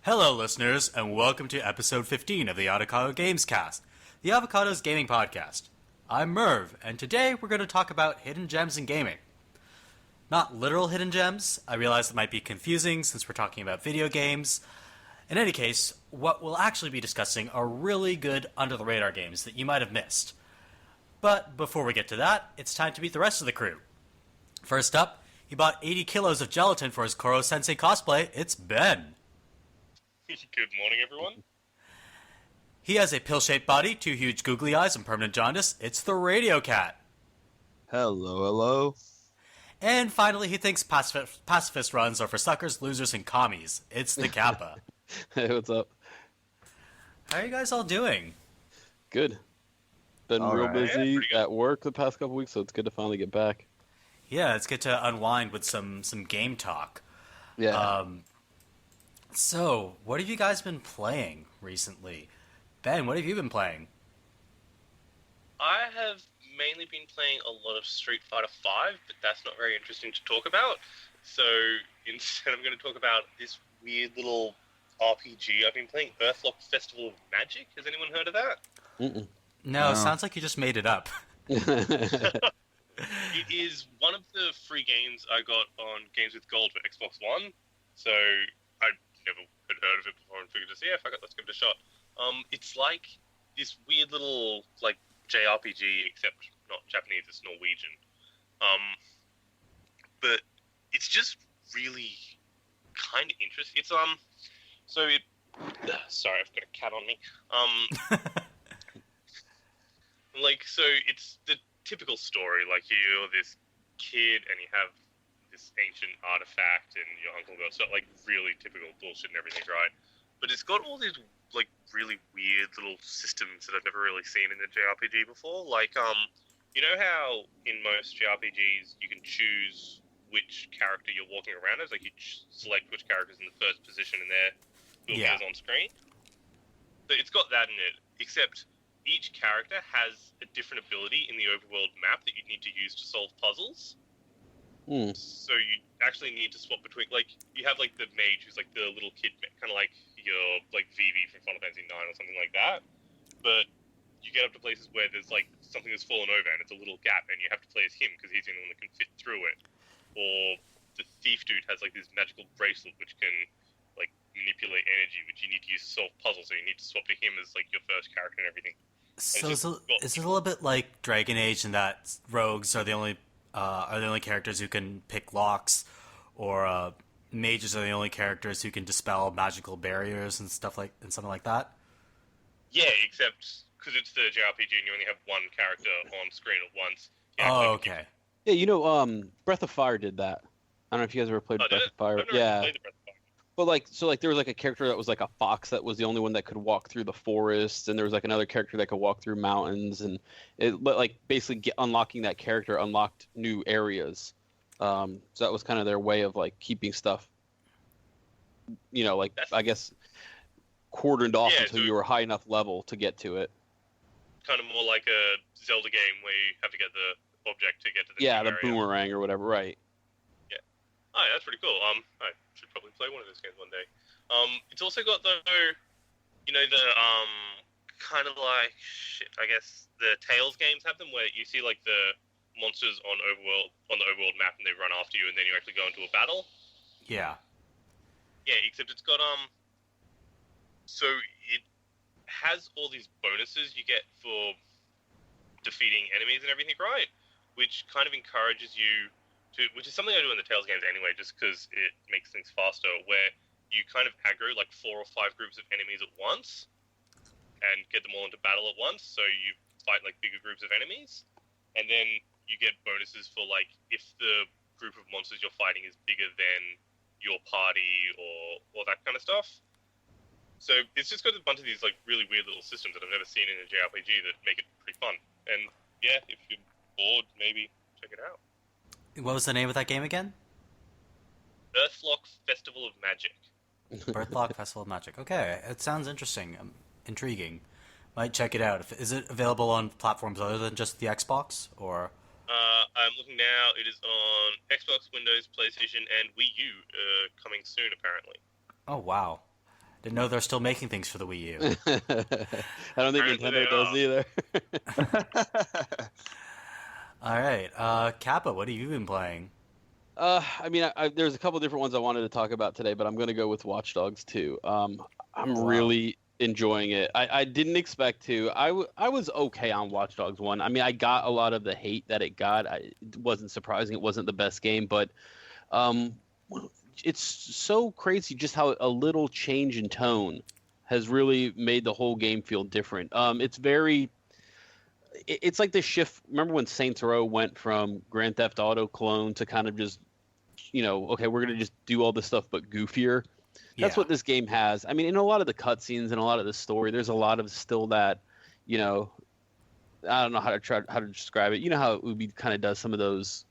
Hello, listeners, and welcome to episode 15 of the Avocado Gamescast, the Avocado's gaming podcast. I'm Merve, and today we're going to talk about hidden gems in gaming. Not literal hidden gems. I realize it might be confusing since we're talking about video games. In any case, what we'll actually be discussing are really good under-the-radar games that you might have missed. But before we get to that, it's time to meet the rest of the crew. First up, he bought 80 kilos of gelatin for his Koro-sensei cosplay. It's Ben. Good morning, everyone. He has a pill-shaped body, 2 huge googly eyes, and permanent jaundice. It's the Radio Cat. Hello. And finally, he thinks pacifist runs are for suckers, losers, and commies. It's the Kappa. Hey, what's up? How are you guys all doing? Good. Been All real right. busy Yeah, at work the past couple weeks, so it's good to finally get back. Yeah, it's good to unwind with some game talk. Yeah. So, what have you guys been playing recently? Ben, what have you been playing? I have mainly been playing a lot of Street Fighter V, but that's not very interesting to talk about. So instead, I'm going to talk about this weird little RPG. I've been playing Earthlock Festival of Magic. Has anyone heard of that? Mm-mm. No, it sounds like you just made it up. It is one of the free games I got on Games with Gold for Xbox One. So I never had heard of it before and figured, yeah, fuck it, let's give it a shot. It's like this weird little like JRPG, except not Japanese, it's Norwegian. But it's just really kind of interesting. It's sorry, I've got a cat on me. So it's the typical story. Like you're this kid and you have this ancient artifact and your uncle got stuff, like really typical bullshit and everything, right? But it's got all these like really weird little systems that I've never really seen in a JRPG before. Like you know how in most JRPGs you can choose which character you're walking around as, like you select which character's in the first position and their appears on screen. So it's got that in it, except each character has a different ability in the overworld map that you need to use to solve puzzles. So you actually need to swap between, like, you have like the mage who's like the little kid, kind of like your like Vivi from Final Fantasy 9 or something like that. But you get up to places where there's like something that's fallen over and it's a little gap, and you have to play as him because he's the only one that can fit through it. Or the thief dude has like this magical bracelet which can like manipulate energy, which you need to use to solve puzzles. So you need to swap to him as like your first character and everything. So is it a little bit like Dragon Age in that rogues are the only characters who can pick locks, or mages are the only characters who can dispel magical barriers and something like that? Yeah, except because it's the JRPG and you only have one character on screen at once. Okay. Yeah, Breath of Fire did that. I don't know if you guys ever played Breath of Fire. I've never Yeah. played the Breath of Fire. But like there was like a character that was like a fox that was the only one that could walk through the forest, and there was like another character that could walk through mountains, and it like basically unlocking that character unlocked new areas. So that was kind of their way of like keeping stuff, I guess cordoned off until you were high enough level to get to it. Kind of more like a Zelda game where you have to get the object to get to the the area. boomerang or whatever, right? Yeah. Oh, yeah, that's pretty cool. I should probably play one of those games one day. It's also got the kind of like I guess the Tales games have them where you see like the monsters on the overworld map and they run after you and then you actually go into a battle. Yeah. Yeah, except it's got so it has all these bonuses you get for defeating enemies and everything, right? Which kind of encourages you to, which is something I do in the Tales games anyway, just because it makes things faster, where you kind of aggro like 4 or 5 groups of enemies at once and get them all into battle at once, so you fight like bigger groups of enemies, and then you get bonuses for like if the group of monsters you're fighting is bigger than your party or that kind of stuff. So it's just got a bunch of these like really weird little systems that I've never seen in a JRPG that make it pretty fun. And yeah, if you're bored, maybe check it out. What was the name of that game again? Earthlock Festival of Magic. Earthlock Festival of Magic. Okay, it sounds interesting, intriguing. Might check it out. Is it available on platforms other than just the Xbox, or? I'm looking now. It is on Xbox, Windows, PlayStation, and Wii U, coming soon, apparently. Oh wow! Didn't know they're still making things for the Wii U. I don't think Apparently Nintendo does either. All right, Kappa, what have you been playing? I mean, there's a couple different ones I wanted to talk about today, but I'm going to go with Watch Dogs 2. I'm Wow. really enjoying it. I didn't expect to. I was okay on Watch Dogs 1. I mean, I got a lot of the hate that it got. It wasn't surprising. It wasn't the best game, but it's so crazy just how a little change in tone has really made the whole game feel different. It's like this shift. Remember when Saints Row went from Grand Theft Auto clone to kind of just, okay, we're going to just do all this stuff but goofier. That's Yeah. what this game has. I mean, in a lot of the cutscenes and a lot of the story, there's a lot of still that, I don't know how to describe it. You know how Ubi kind of does some of those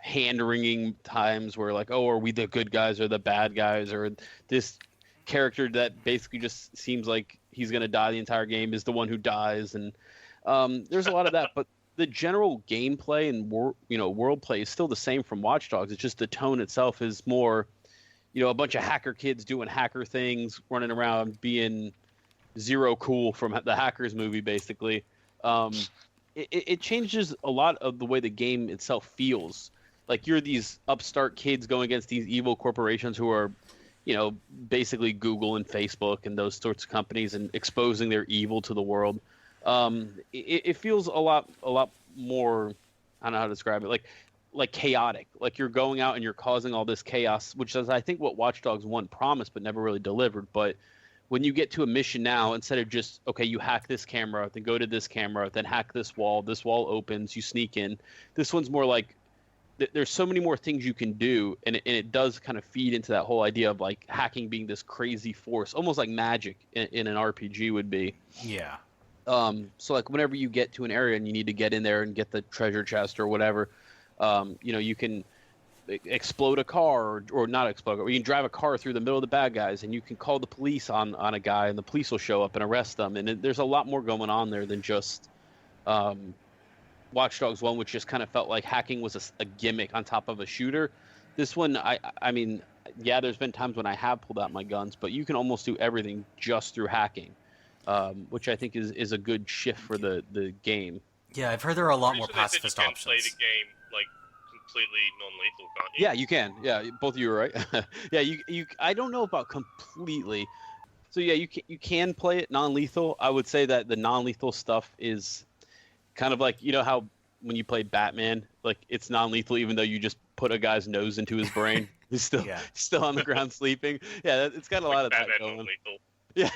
hand-wringing times where like, oh, are we the good guys or the bad guys, or this character that basically just seems like he's going to die the entire game is the one who dies, and there's a lot of that, but the general gameplay and world play is still the same from Watch Dogs. It's just the tone itself is more, a bunch of hacker kids doing hacker things, running around being zero cool from the Hackers movie, basically. It changes a lot of the way the game itself feels. Like you're these upstart kids going against these evil corporations who are, basically Google and Facebook and those sorts of companies, and exposing their evil to the world. It feels a lot more, I don't know how to describe it, like chaotic. Like you're going out and you're causing all this chaos, which is I think what Watch Dogs 1 promised but never really delivered. But when you get to a mission now, instead of just, okay, you hack this camera, then go to this camera, then hack this wall opens, you sneak in. This one's more like there's so many more things you can do, and it does kind of feed into that whole idea of like hacking being this crazy force, almost like magic in an RPG would be. Yeah. So like whenever you get to an area and you need to get in there and get the treasure chest or whatever, you can explode a car or not explode, or you can drive a car through the middle of the bad guys, and you can call the police on a guy, and the police will show up and arrest them. And there's a lot more going on there than just Watch Dogs 1, which just kind of felt like hacking was a gimmick on top of a shooter. This one, I mean, yeah, there's been times when I have pulled out my guns, but you can almost do everything just through hacking. Which I think is a good shift for the game. Yeah, I've heard there are a lot more Pretty sure they said pacifist you can options. play the game like completely non-lethal, can't you? Yeah, you can. Yeah, both of you are right. Yeah, you. I don't know about completely. So yeah, you can play it non-lethal. I would say that the non-lethal stuff is kind of like, how when you play Batman, like it's non-lethal even though you just put a guy's nose into his brain. He's still on the ground sleeping. Yeah, it's got a lot of Batman that going. non-lethal. Yeah,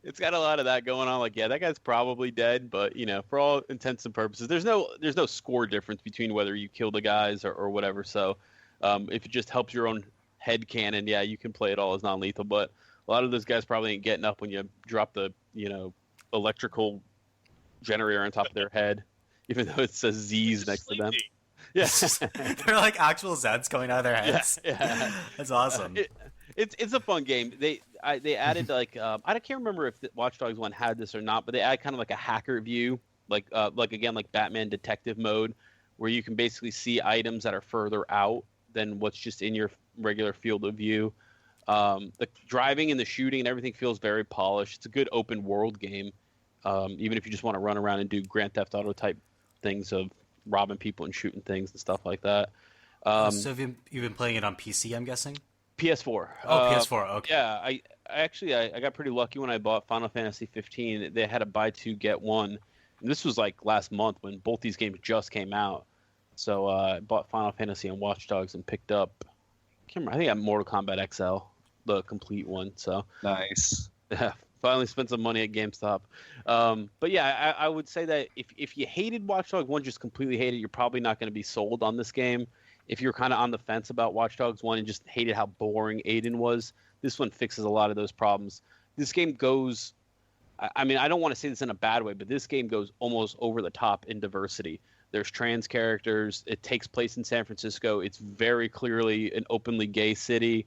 it's got a lot of that going on. Like, yeah, that guy's probably dead, but for all intents and purposes, there's no score difference between whether you kill the guys or whatever. So, if it just helps your own head canon, yeah, you can play it all as non-lethal. But a lot of those guys probably ain't getting up when you drop the electrical generator on top of their head, even though it says Z's next to them. Yeah, They're like actual Zeds coming out of their heads. Yeah. That's awesome. It's a fun game. They added like I can't remember if the Watch Dogs 1 had this or not, but they add kind of like a hacker view, like again like Batman detective mode, where you can basically see items that are further out than what's just in your regular field of view. The driving and the shooting and everything feels very polished. It's a good open world game, even if you just want to run around and do Grand Theft Auto type things of robbing people and shooting things and stuff like that. So you've been playing it on PC, I'm guessing? PS4. Oh, PS4. Okay. Yeah, I actually got pretty lucky when I bought Final Fantasy 15. They had a buy two get one. And this was like last month when both these games just came out. So I bought Final Fantasy and Watch Dogs and picked up. I can't remember. I think I have Mortal Kombat XL, the complete one. So Nice. yeah, finally spent some money at GameStop. But yeah, I would say that if you hated Watch Dogs 1, just completely hated, you're probably not going to be sold on this game. If you're kind of on the fence about Watch Dogs 1 and just hated how boring Aiden was, this one fixes a lot of those problems. This game goes, I mean, I don't want to say this in a bad way, but this game goes almost over the top in diversity. There's trans characters. It takes place in San Francisco. It's very clearly an openly gay city.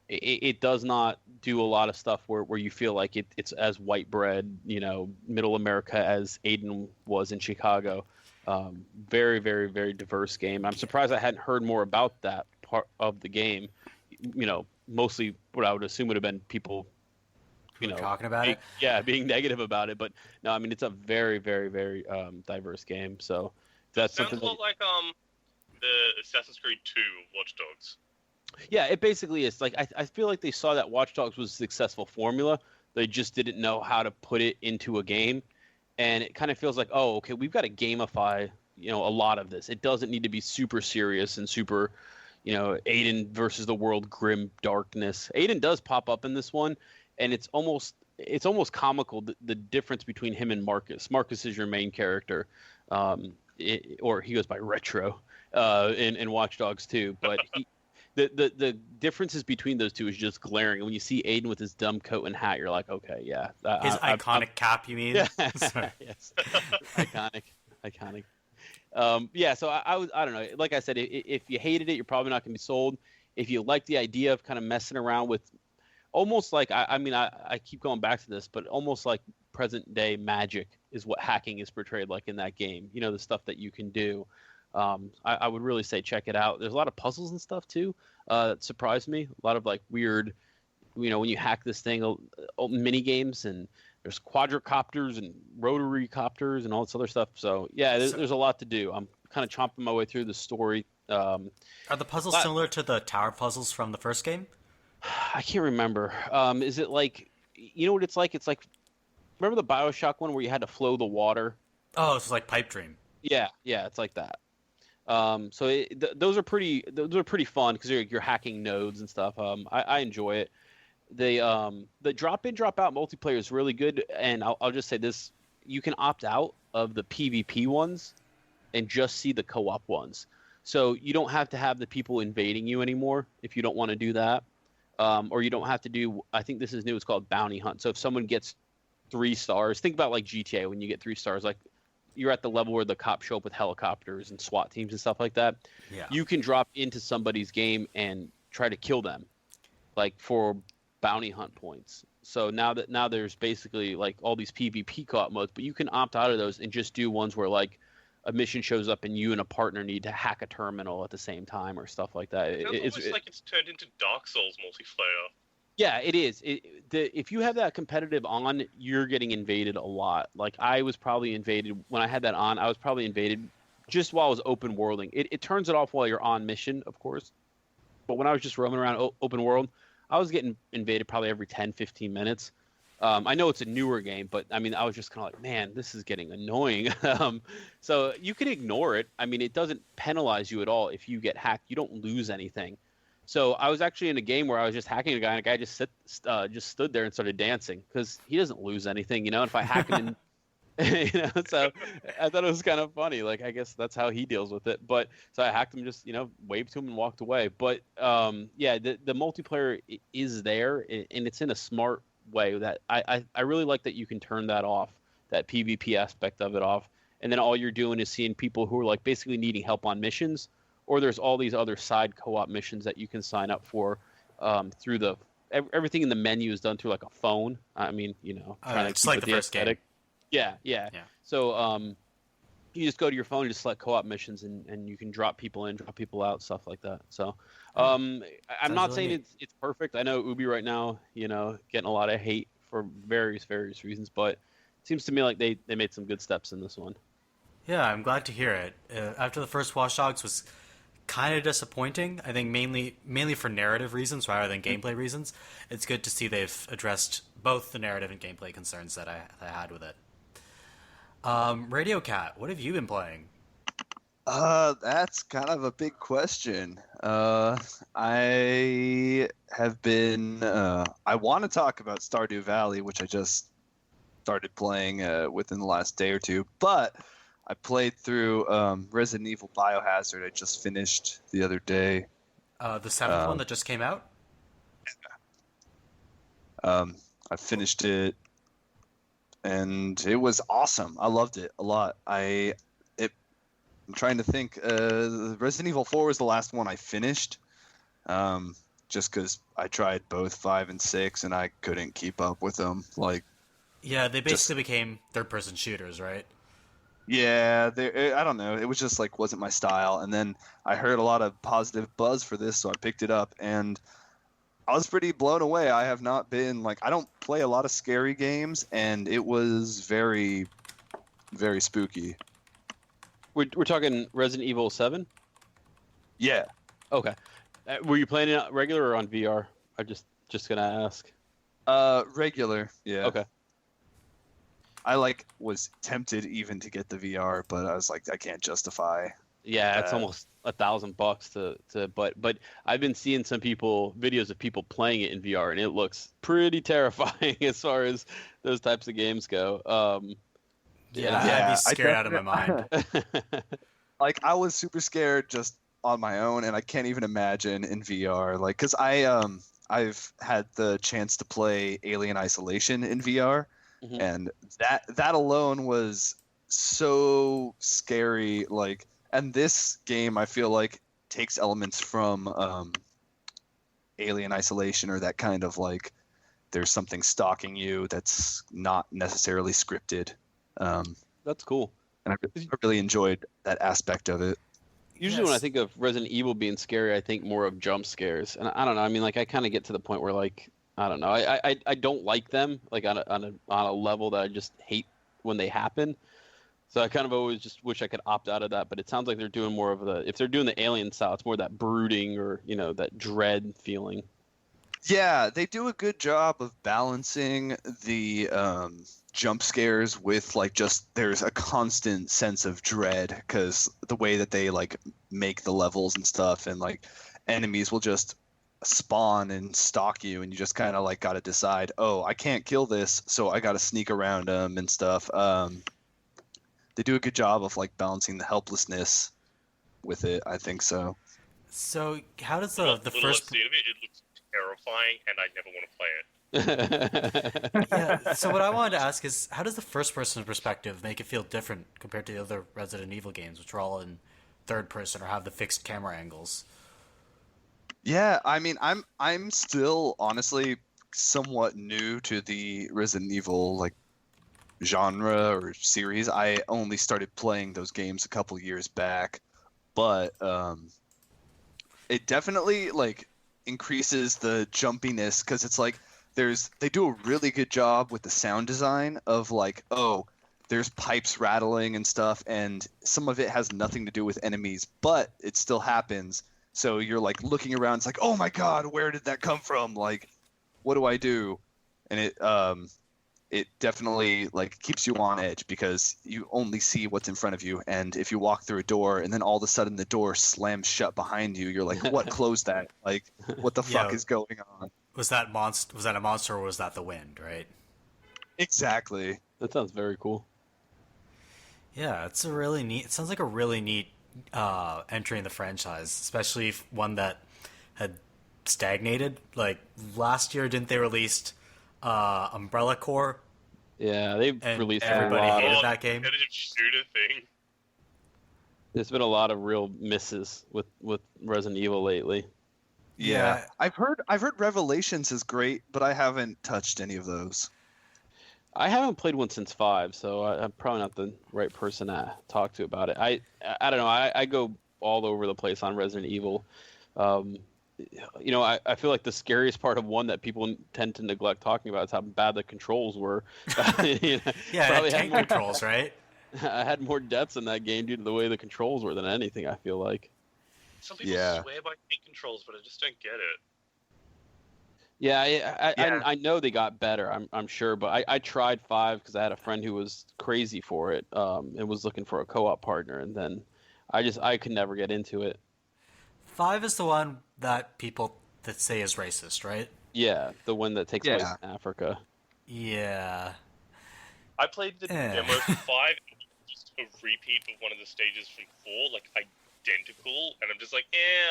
It does not do a lot of stuff where you feel like it's as white bread, middle America as Aiden was in Chicago. Very, very, very diverse game. I'm surprised I hadn't heard more about that part of the game. mostly what I would assume would have been people, talking about it. Yeah, being negative about it. But no, I mean it's a very, very, very diverse game. So that's Sounds something a lot like the Assassin's Creed 2 Watch Dogs. Yeah, it basically is. Like I feel like they saw that Watch Dogs was a successful formula. They just didn't know how to put it into a game, and it kind of feels like, oh, okay, we've got to gamify, a lot of this. It doesn't need to be super serious and super, Aiden versus the world, grim darkness. Aiden does pop up in this one, and it's almost comical the difference between him and Marcus. Marcus is your main character, or he goes by Retro in Watch Dogs 2, but. The differences between those two is just glaring. And when you see Aiden with his dumb coat and hat, you're like, okay, yeah. His iconic cap, you mean? Yeah. Yes. Iconic. Yeah, so I don't know. Like I said, if you hated it, you're probably not going to be sold. If you like the idea of kind of messing around with almost like, I keep going back to this, but almost like present day magic is what hacking is portrayed like in that game. The stuff that you can do. I would really say check it out. There's a lot of puzzles and stuff too that surprised me. A lot of like weird, when you hack this thing, mini games, and there's quadricopters and rotary copters and all this other stuff. So yeah, there's a lot to do. I'm kind of chomping my way through the story. Are the puzzles similar to the tower puzzles from the first game? I can't remember. Is it like, what it's like? It's like, remember the BioShock one where you had to flow the water? Oh, it's like Pipe Dream. Yeah, it's like that. So those are pretty fun because you're hacking nodes and stuff. I enjoy it. The drop in drop out multiplayer is really good, and I'll just say this: you can opt out of the PvP ones and just see the co-op ones. So you don't have to have the people invading you anymore if you don't want to do that, or you don't have to do. I think this is new. It's called Bounty Hunt. So if someone gets 3 stars, think about like GTA when you get 3 stars, like. You're at the level where the cops show up with helicopters and SWAT teams and stuff like that. Yeah. You can drop into somebody's game and try to kill them, like for bounty hunt points. So now there's basically like all these PvP co-op modes, but you can opt out of those and just do ones where like a mission shows up and you and a partner need to hack a terminal at the same time or stuff like that. It's almost like it's turned into Dark Souls multiplayer. Yeah, it is. If you have that competitive on, you're getting invaded a lot. Like I was probably invaded when I had that on. I was probably invaded just while I was open worlding. It turns it off while you're on mission, of course. But when I was just roaming around open world, I was getting invaded probably every 10, 15 minutes. I know it's a newer game, but I mean, I was just kind of like, man, this is getting annoying. So you can ignore it. I mean, it doesn't penalize you at all if you get hacked. You don't lose anything. So I was actually in a game where I was just hacking a guy, and a guy just stood there and started dancing because he doesn't lose anything, And if I hack him, so I thought it was kind of funny. Like I guess that's how he deals with it. But so I hacked him, just waved to him and walked away. But yeah, the multiplayer is there, and it's in a smart way that I really like that you can turn that off, that PvP aspect of it off, and then all you're doing is seeing people who are like basically needing help on missions. Or there's all these other side co-op missions that you can sign up for through everything in the menu is done through like a phone. I mean, trying to it's keep like with the first game. Yeah. So you just go to your phone and just select co-op missions, and you can drop people in, drop people out, stuff like that. So I'm not saying it's perfect. I know Ubi right now, getting a lot of hate for various reasons, but it seems to me like they made some good steps in this one. Yeah, I'm glad to hear it. After the first Watch Dogs was kind of disappointing. I think mainly for narrative reasons rather than gameplay reasons. It's good to see they've addressed both the narrative and gameplay concerns that I had with it. Radio Cat, what have you been playing? That's kind of a big question. I have been. I want to talk about Stardew Valley, which I just started playing within the last day or two, but. I played through Resident Evil Biohazard. I just finished the other day. The 7th one that just came out? I finished it, and it was awesome. I loved it a lot. I'm trying to think. Resident Evil 4 was the last one I finished, just because I tried both 5 and 6, and I couldn't keep up with them. Yeah, they basically became third-person shooters, right? Yeah, I don't know. It was just wasn't my style. And then I heard a lot of positive buzz for this, so I picked it up. And I was pretty blown away. I have not been like I don't play a lot of scary games, and it was very, very spooky. We're talking Resident Evil 7. Yeah. Okay. Were you playing it regular or on VR? I'm just gonna ask. Regular. Yeah. Okay. I was tempted even to get the VR, but I was like, I can't justify. Yeah, it's almost $1,000 but I've been seeing some videos of people playing it in VR, and it looks pretty terrifying as far as those types of games go. I'd be scared out of my mind. Like, I was super scared just on my own, and I can't even imagine in VR. Like, because I've had the chance to play Alien Isolation in VR, and that alone was so scary. Like, and this game, I feel like, takes elements from Alien Isolation, or that kind of like there's something stalking you that's not necessarily scripted. That's cool. And I really enjoyed that aspect of it. Usually when I think of Resident Evil being scary, I think more of jump scares. And I don't know. I mean, like, I kind of get to the point where, like, I don't know. I don't like them, like, on a level that I just hate when they happen. So I kind of always just wish I could opt out of that. But it sounds like they're doing more of if they're doing the Alien style, it's more that brooding or, that dread feeling. Yeah, they do a good job of balancing the jump scares with like just there's a constant sense of dread because the way that they like make the levels and stuff, and like enemies will just spawn and stalk you, and you just kind of like got to decide, oh, I can't kill this, so I got to sneak around them and stuff. They do a good job of like balancing the helplessness with it, I think so. So how does the first scene of it looks terrifying, and I never want to play it. Yeah, so what I wanted to ask is, how does the first person perspective make it feel different compared to the other Resident Evil games, which are all in third person or have the fixed camera angles? Yeah, I mean, I'm still honestly somewhat new to the Resident Evil like genre or series. I only started playing those games a couple years back, but it definitely like increases the jumpiness because it's like they do a really good job with the sound design of like, oh, there's pipes rattling and stuff, and some of it has nothing to do with enemies, but it still happens. So you're like looking around, it's like, oh my god, where did that come from? Like, what do I do? And it definitely like keeps you on edge because you only see what's in front of you, and if you walk through a door and then all of a sudden the door slams shut behind you, you're like, what closed that? Like, what the fuck is going on? Was that a monster or was that the wind, right? Exactly. That sounds very cool. Yeah, it sounds like a really neat entry in the franchise, especially one that had stagnated. Like last year, didn't they release Umbrella Corps? Yeah, they've released everybody a lot. hated that game. Competitive shooter thing. There's been a lot of real misses with Resident Evil lately. Yeah. I've heard Revelations is great, but I haven't touched any of those. I haven't played one since 5, so I'm probably not the right person to talk to about it. I don't know. I go all over the place on Resident Evil. I feel like the scariest part of one that people tend to neglect talking about is how bad the controls were. Yeah, tank controls, right? I had more deaths in that game due to the way the controls were than anything, I feel like. Some people swear by tank controls, but I just don't get it. Yeah, I know they got better, I'm sure, but I tried 5 because I had a friend who was crazy for it and was looking for a co-op partner, and then I could never get into it. 5 is the one that people that say is racist, right? Yeah, the one that takes place in Africa. Yeah. I played the demo for 5, just a repeat of one of the stages from 4, like identical, and I'm just like,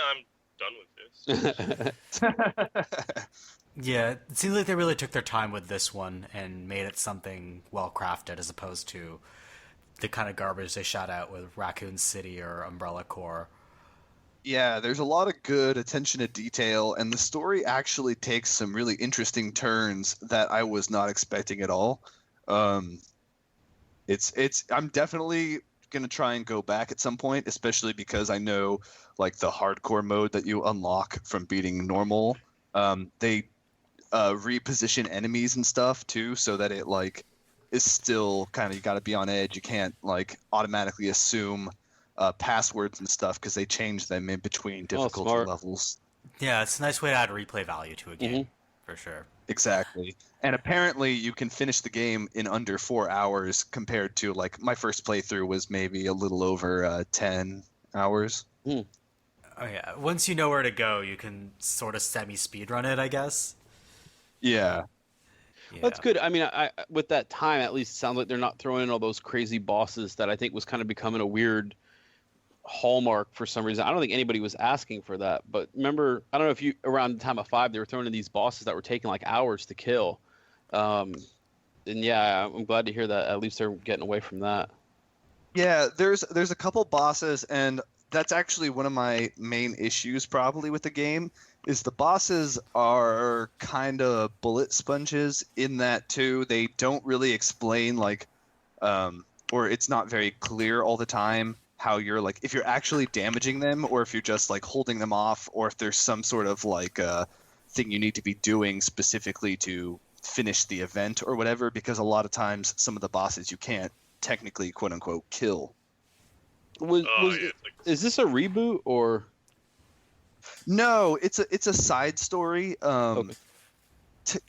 I'm done with this. Yeah, it seems like they really took their time with this one and made it something well crafted as opposed to the kind of garbage they shot out with Raccoon City or Umbrella Corps. Yeah, there's a lot of good attention to detail, and the story actually takes some really interesting turns that I was not expecting at all. I'm definitely gonna try and go back at some point, especially because I know like the hardcore mode that you unlock from beating normal They reposition enemies and stuff too, so that it like is still kind of, you got to be on edge. You can't like automatically assume passwords and stuff because they change them in between difficulty smart. levels. Yeah, it's a nice way to add replay value to a game, for sure. Exactly. And apparently you can finish the game in under 4 hours compared to like my first playthrough was maybe a little over 10 hours. Oh yeah, once you know where to go, you can sort of semi-speedrun it, I guess. Yeah. Yeah. That's good. I mean, I with that time, at least it sounds like they're not throwing in all those crazy bosses that I think was kind of becoming a weird hallmark for some reason. I don't think anybody was asking for that, but remember, I don't know if you around the time of 5 they were throwing in these bosses that were taking like hours to kill. And yeah, I'm glad to hear that at least they're getting away from that. Yeah, there's a couple bosses, and that's actually one of my main issues probably with the game is the bosses are kind of bullet sponges in that too. They don't really explain like or it's not very clear all the time how you're like if you're actually damaging them or if you're just like holding them off or if there's some sort of like thing you need to be doing specifically to finish the event or whatever, because a lot of times some of the bosses you can't technically quote unquote kill. Is this a reboot or No, it's a side story. Okay.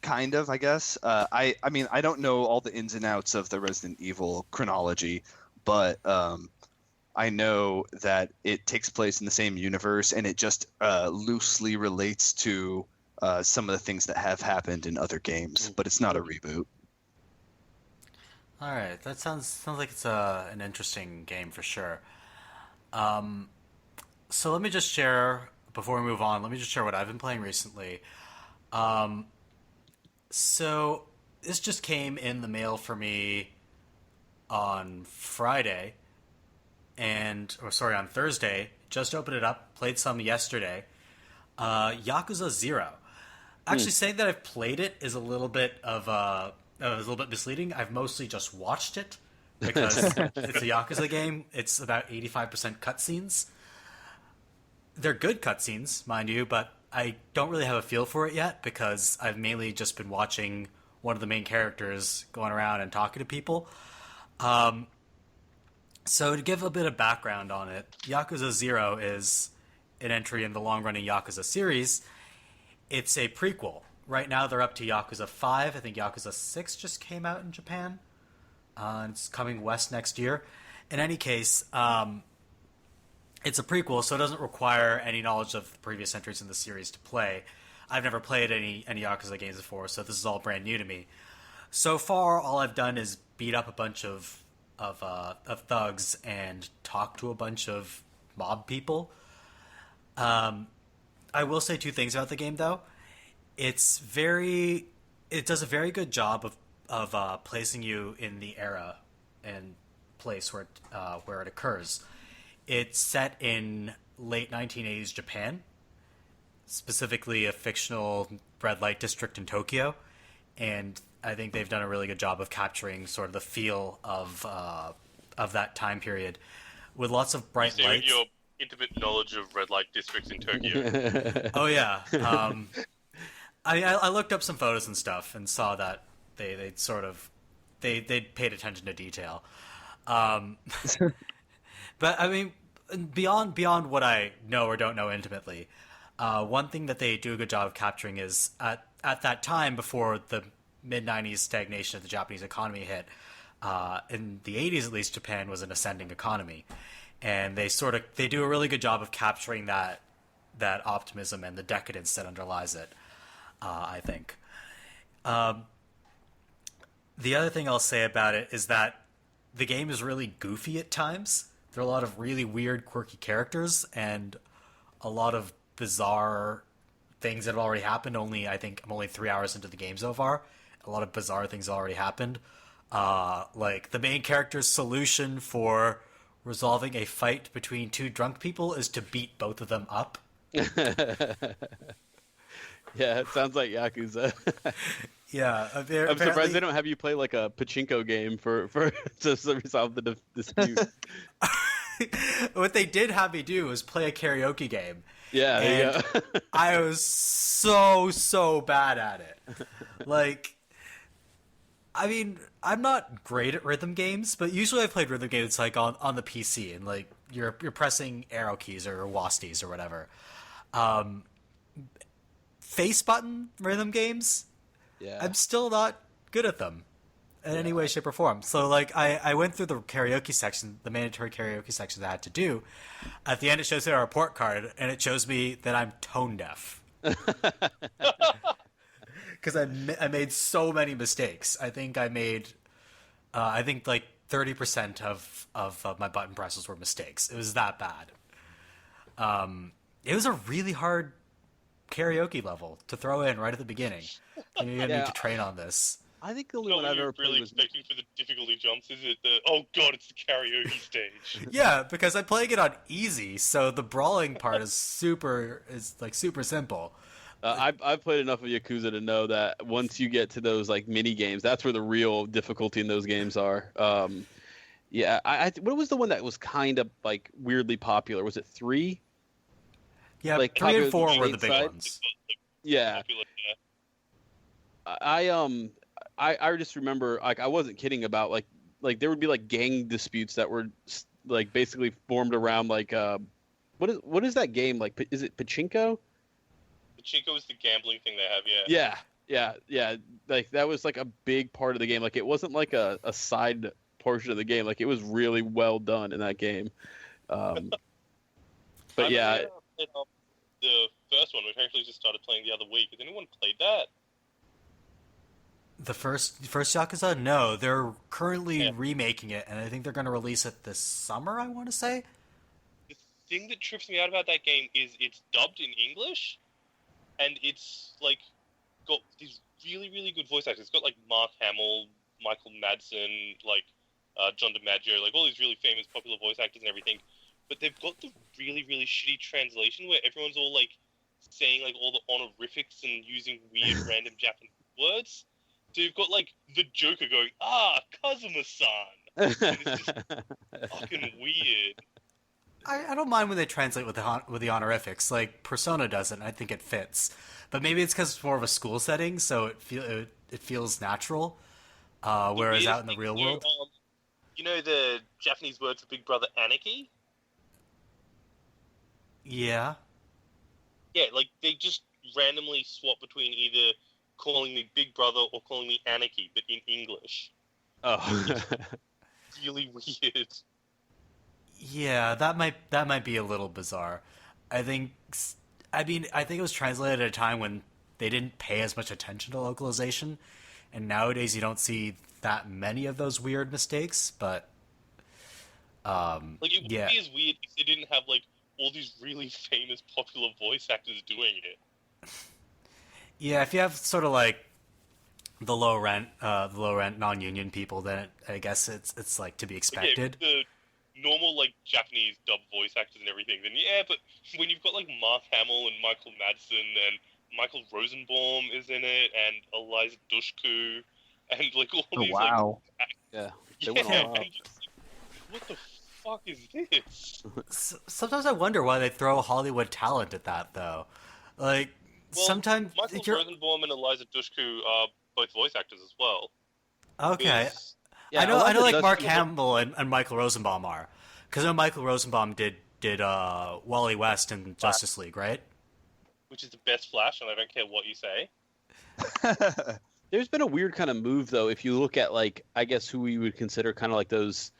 Kind of, I guess. I mean, I don't know all the ins and outs of the Resident Evil chronology, but I know that it takes place in the same universe, and it just loosely relates to some of the things that have happened in other games, but it's not a reboot. All right, that sounds like it's an interesting game for sure. So let me just share before we move on. Let me just share what I've been playing recently. So this just came in the mail for me on Friday, on Thursday. Just opened it up, played some yesterday. Yakuza 0. Actually, saying that I've played it is a little bit misleading. I've mostly just watched it because it's a Yakuza game. It's about 85% cutscenes. They're good cutscenes, mind you, but I don't really have a feel for it yet because I've mainly just been watching one of the main characters going around and talking to people. So to give a bit of background on it, Yakuza 0 is an entry in the long-running Yakuza series. It's a prequel. Right now they're up to Yakuza 5. I think Yakuza 6 just came out in Japan. It's coming west next year. In any case, it's a prequel, so it doesn't require any knowledge of the previous entries in the series to play. I've never played any Yakuza games before, so this is all brand new to me. So far, all I've done is beat up a bunch of thugs and talk to a bunch of mob people. I will say two things about the game, though. It does a very good job of placing you in the era and place where it occurs. It's set in late 1980s Japan, specifically a fictional red light district in Tokyo, and I think they've done a really good job of capturing sort of the feel of that time period with lots of bright lights. Your intimate knowledge of red light districts in Tokyo. Oh yeah. I looked up some photos and stuff and saw that they paid attention to detail. But I mean, beyond what I know or don't know intimately, one thing that they do a good job of capturing is at that time before the mid-90s stagnation of the Japanese economy hit, in the 80s at least, Japan was an ascending economy, and they do a really good job of capturing that optimism and the decadence that underlies it. I think. The other thing I'll say about it is that the game is really goofy at times. There are a lot of really weird, quirky characters and a lot of bizarre things that have already happened. I think I'm only 3 hours into the game so far. A lot of bizarre things already happened. Like the main character's solution for resolving a fight between two drunk people is to beat both of them up. Yeah, it sounds like Yakuza. Yeah, I'm surprised they don't have you play like a pachinko game for to resolve the dispute. What they did have me do was play a karaoke game, Yeah, there you go. I was so bad at it. Like, I mean, I'm not great at rhythm games, but usually I played rhythm games like on the PC, and like you're pressing arrow keys or WASDs or whatever. Um, Face button rhythm games, Yeah. I'm still not good at them in any way, shape, or form. So like I went through the karaoke section, the mandatory karaoke section that I had to do. At the end, it shows me a report card, and it shows me that I'm tone deaf. Because I made so many mistakes. I think I made, I think like 30% of my button presses were mistakes. It was that bad. It was a really hard karaoke level to throw in right at the beginning. You're gonna need to train on this. I think the only Not one what I've you're ever played really was expecting for the difficulty jumps, is it? Oh god, it's the karaoke stage. Yeah, because I'm playing it on easy, so the brawling part is super simple. I've played enough of Yakuza to know that once you get to those like mini games, that's where the real difficulty in those games are. Yeah, what was the one that was kind of like weirdly popular? Was it 3? Yeah, Like, 3 and popular 4 were the big inside? ones. Yeah, Popular, yeah. I just remember like I wasn't kidding about like there would be like gang disputes that were like basically formed around like what is that game like? Is it pachinko? Pachinko is the gambling thing they have, yeah. Yeah. Like that was like a big part of the game. Like it wasn't like a side portion of the game. Like it was really well done in that game. But yeah, I played, the first one, which I actually just started playing the other week. Has anyone played that? The first Yakuza? No, they're currently remaking it, and I think they're going to release it this summer, I want to say. The thing that trips me out about that game is it's dubbed in English, and it's like got these really, really good voice actors. It's got like Mark Hamill, Michael Madsen, like John DiMaggio, like all these really famous, popular voice actors and everything. But they've got the really, really shitty translation where everyone's all like saying like all the honorifics and using weird random Japanese words. So you've got like the Joker going, Kazuma-san. And it's just fucking weird. I don't mind when they translate with the honorifics. Like Persona does it, and I think it fits. But maybe it's because it's more of a school setting, so it feels natural. Whereas out in the real world, you know the Japanese word for Big Brother, anarchy? yeah. Yeah, like they just randomly swap between either calling me Big Brother or calling me Anarchy, but in English. oh, Really weird. Yeah, that might be a little bizarre. I think it was translated at a time when they didn't pay as much attention to localization, and nowadays you don't see that many of those weird mistakes. But Like it would be as weird if they didn't have like all these really famous, popular voice actors doing it. yeah, if you have sort of like the low rent non-union people, then I guess it's like to be expected. Yeah, the normal like Japanese dub voice actors and everything, then yeah, but when you've got like Mark Hamill and Michael Madsen and Michael Rosenbaum is in it and Eliza Dushku and like all these wow. yeah. like They went all out. and just, like, what the fuck is this? Sometimes I wonder why they throw Hollywood talent at that, though. Like Well, sometimes Michael Rosenbaum and Eliza Dushku are both voice actors as well. okay. Because- Yeah, I know Eliza like does- Mark Hamill and Michael Rosenbaum are, because I know Michael Rosenbaum did Wally West in Justice League, right? which is the best Flash, and I don't care what you say. There's been a weird kind of move though. If you look at like, I guess who we would consider kind of like those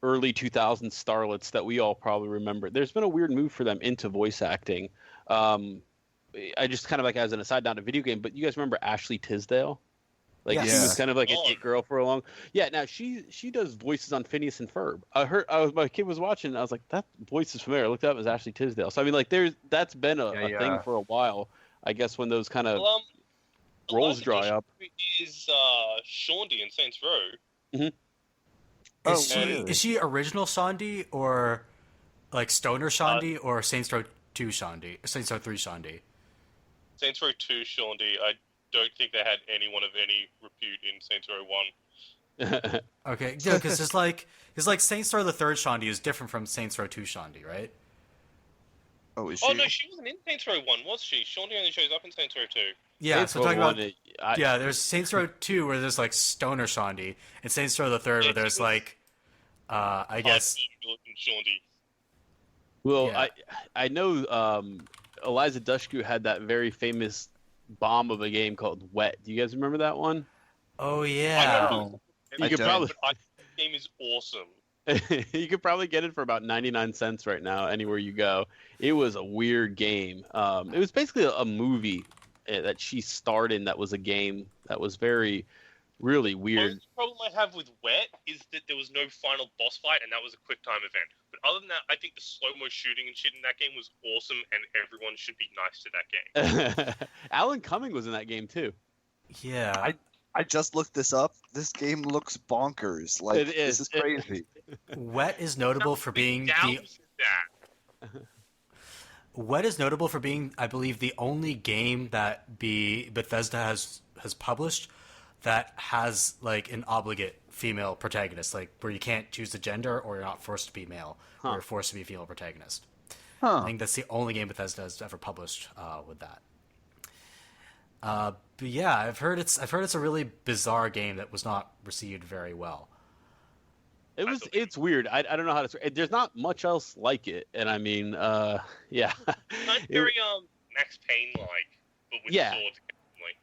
early 2000s starlets that we all probably remember. There's been a weird move for them into voice acting. I just kind of like as an aside, not a video game, but you guys remember Ashley Tisdale? Like Yes. she was kind of like an Oh. it girl for a long. Yeah, now she does voices on Phineas and Ferb. My kid was watching, and I was like, that voice is familiar. I looked up, it was Ashley Tisdale. So I mean, like that's been a thing for a while. I guess when those kind of roles Eliza dry Dushku up. is Shaundy in Saints Row. Is she original Shaundi or like Stoner Shaundi or Saints Row 2 Shaundi, Saints Row 3 Shaundi? Saints Row 2 Shaundy, I don't think they had anyone of any repute in Saints Row 1. Okay, yeah, because it's like Saints Row the Third Shaundi is different from Saints Row 2 Shaundi, right? Oh, is she? Oh no, she wasn't in Saints Row 1, was she? Shawnee only shows up in Saints Row 2. Yeah, Saints so Row talking 1, about there's Saints Row 2 where there's like Stoner Shondi, and Saints Row the Third where there's like I guess Shawnee. Well, Yeah. I know Eliza Dushku had that very famous bomb of a game called Wet. Do you guys remember that one? oh I yeah. know. You could probably But the game is awesome. you could probably get it for about 99 cents right now anywhere you go. It was a weird game. It was basically a movie that she starred in that was a game that was really The weird. only problem I have with Wet is that there was no final boss fight, and that was a quick time event. But other than that, I think the slow-mo shooting and shit in that game was awesome, and everyone should be nice to that game. Alan Cumming was in that game too. Yeah. I just looked this up. This game looks bonkers. Like, It is. this is crazy. Wet is notable for being Wet is notable for being, I believe, the only game that Bethesda has published that has like an obligate female protagonist, like where you can't choose the gender or you're not forced to be male or you're forced to be a female protagonist. I think that's the only game Bethesda has ever published with that. But yeah, I've heard it's a really bizarre game that was not received very well. It's weird. I don't know how to. There's not much else like it, and I mean, yeah. Kind of very Max Payne like, but with Yeah. swords. Like,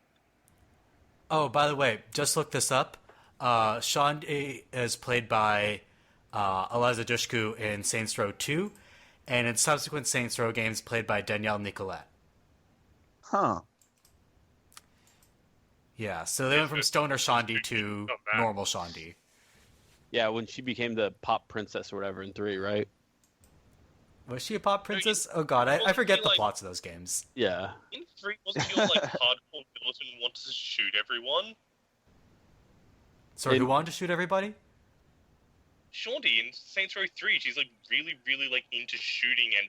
Oh, by the way, just look this up. Sean is played by Eliza Dushku in Saints Row 2, and in subsequent Saints Row games played by Danielle Nicolette. Huh. Yeah, so they went from Stoner Shondi to normal Shondi. Yeah, when she became the pop princess or whatever in 3, right? Was she a pop princess? Oh god, I forget the like- plots of those games. Yeah. in 3, wasn't your like hardcore militant wanted to shoot everyone? So In- who wanted to shoot everybody? Shawnee in Saints Row 3, she's like really like into shooting and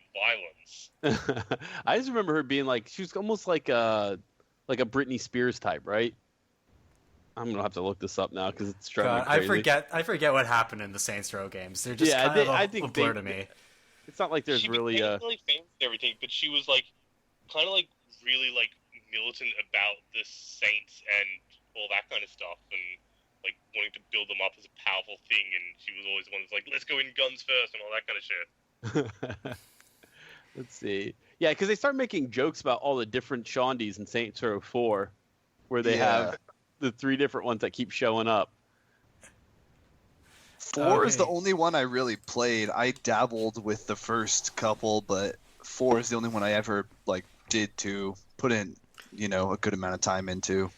violence. I just remember her being like, she was almost like a Britney Spears type, right? I'm gonna have to look this up now because it's driving God, me crazy. I forget what happened in the Saints Row games. They're just Yeah, kind of I a think blur they- to me. It's not like there's she really became really famous and everything, but she was like kind of like really like militant about the Saints and all that kind of stuff, and like wanting to build them up as a powerful thing. And she was always the one that's like, let's go in guns first and all that kind of shit. Let's see. Yeah, because they start making jokes about all the different Shondis in Saints Row 4, where they have the 3 different ones that keep showing up. 4 is the Okay. only one I really played. I dabbled with the first couple, but 4 is the only one I ever like did to put in, a good amount of time into.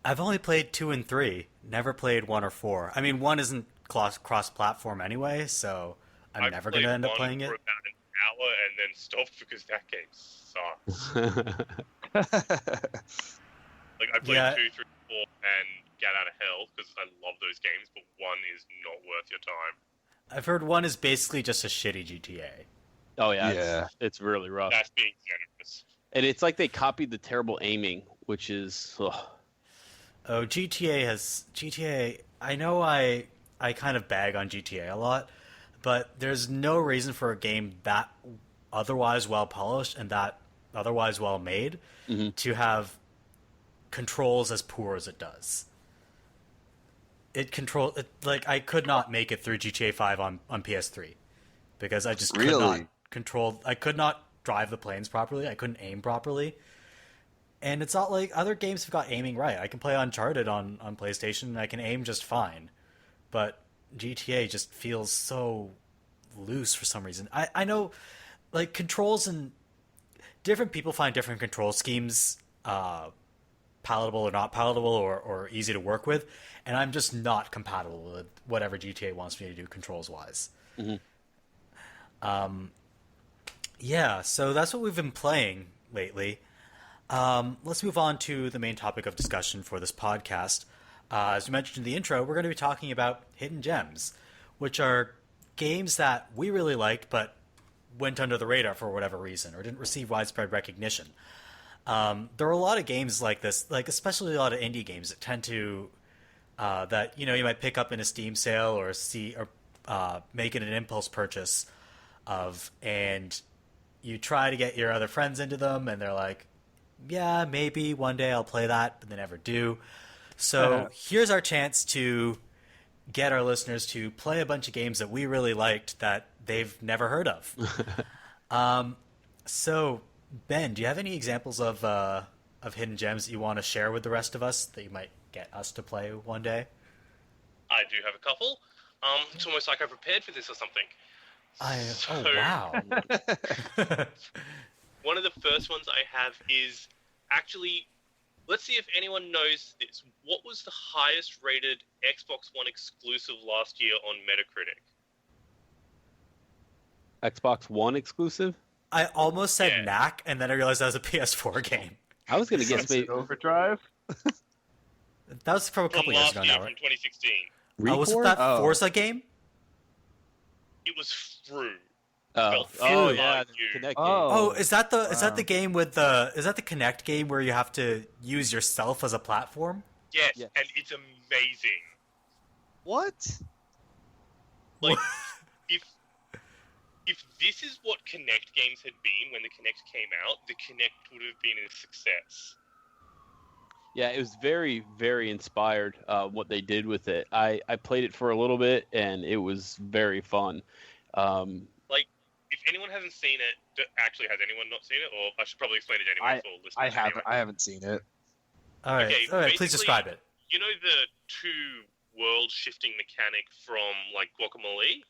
I've only played 2 and 3. Never played 1 or 4. I mean, 1 isn't cross-platform anyway, so I'm I never played going to end up one playing for it. about an hour and then stopped because that game sucks. Like I played Yeah. 2, 3, 4, and Get Out of Hell because I love those games, but 1 is not worth your time. I've heard 1 is basically just a shitty GTA. Oh yeah, Yeah. It's really rough. That's being generous. And it's like they copied the terrible aiming, which is Oh, GTA. I know I kind of bag on GTA a lot, but there's no reason for a game that otherwise well polished and that otherwise well made to have controls as poor as it does. Like I could not make it through GTA 5 on PS3 because I just could not Really? control. I could not drive the planes properly. I couldn't aim properly. And it's not like other games have got aiming right. I can play Uncharted on PlayStation and I can aim just fine. But GTA just feels so loose for some reason. I know, like, controls and different people find different control schemes palatable or not palatable or easy to work with. And I'm just not compatible with whatever GTA wants me to do controls-wise. Yeah, so that's what we've been playing lately. Let's move on to the main topic of discussion for this podcast. As we mentioned in the intro, we're going to be talking about hidden gems, which are games that we really liked but went under the radar for whatever reason or didn't receive widespread recognition. There are a lot of games like this, like especially a lot of indie games that tend to that you might pick up in a Steam sale or see or make it an impulse purchase of, and you try to get your other friends into them, and they're like, yeah, maybe one day I'll play that, but they never do. So here's our chance to get our listeners to play a bunch of games that we really liked that they've never heard of. So, Ben, do you have any examples of hidden gems that you want to share with the rest of us that you might get us to play one day? I do have a couple. It's almost like I prepared for this or something. Oh, wow. One of the first ones I have is actually, let's see if anyone knows this. What was the highest rated Xbox One exclusive last year on Metacritic? Xbox One exclusive? I almost said Yeah. Knack, and then I realized that was a PS4 game. I was going to guess maybe Overdrive. That was from a couple years From last ago year, now, from right? 2016. Wasn't that Oh. Forza game? It was Through. Oh, Felt yeah, like the you. Kinect Oh, game. is that the Wow. game with is that the Kinect game where you have to use yourself as a platform? Yes, Yes. and it's amazing. What? Like, if this is what Kinect games had been when the Kinect came out, the Kinect would have been a success. Yeah, it was very, very inspired what they did with it. I played it for a little bit, and it was very fun. If anyone hasn't seen it, actually, has anyone not seen it? Or I should probably explain it anyway for listeners. I haven't. Anyway. I haven't seen it. All right, Okay, all right. Please basically- describe it. You know the two world shifting mechanic from like Guacamole?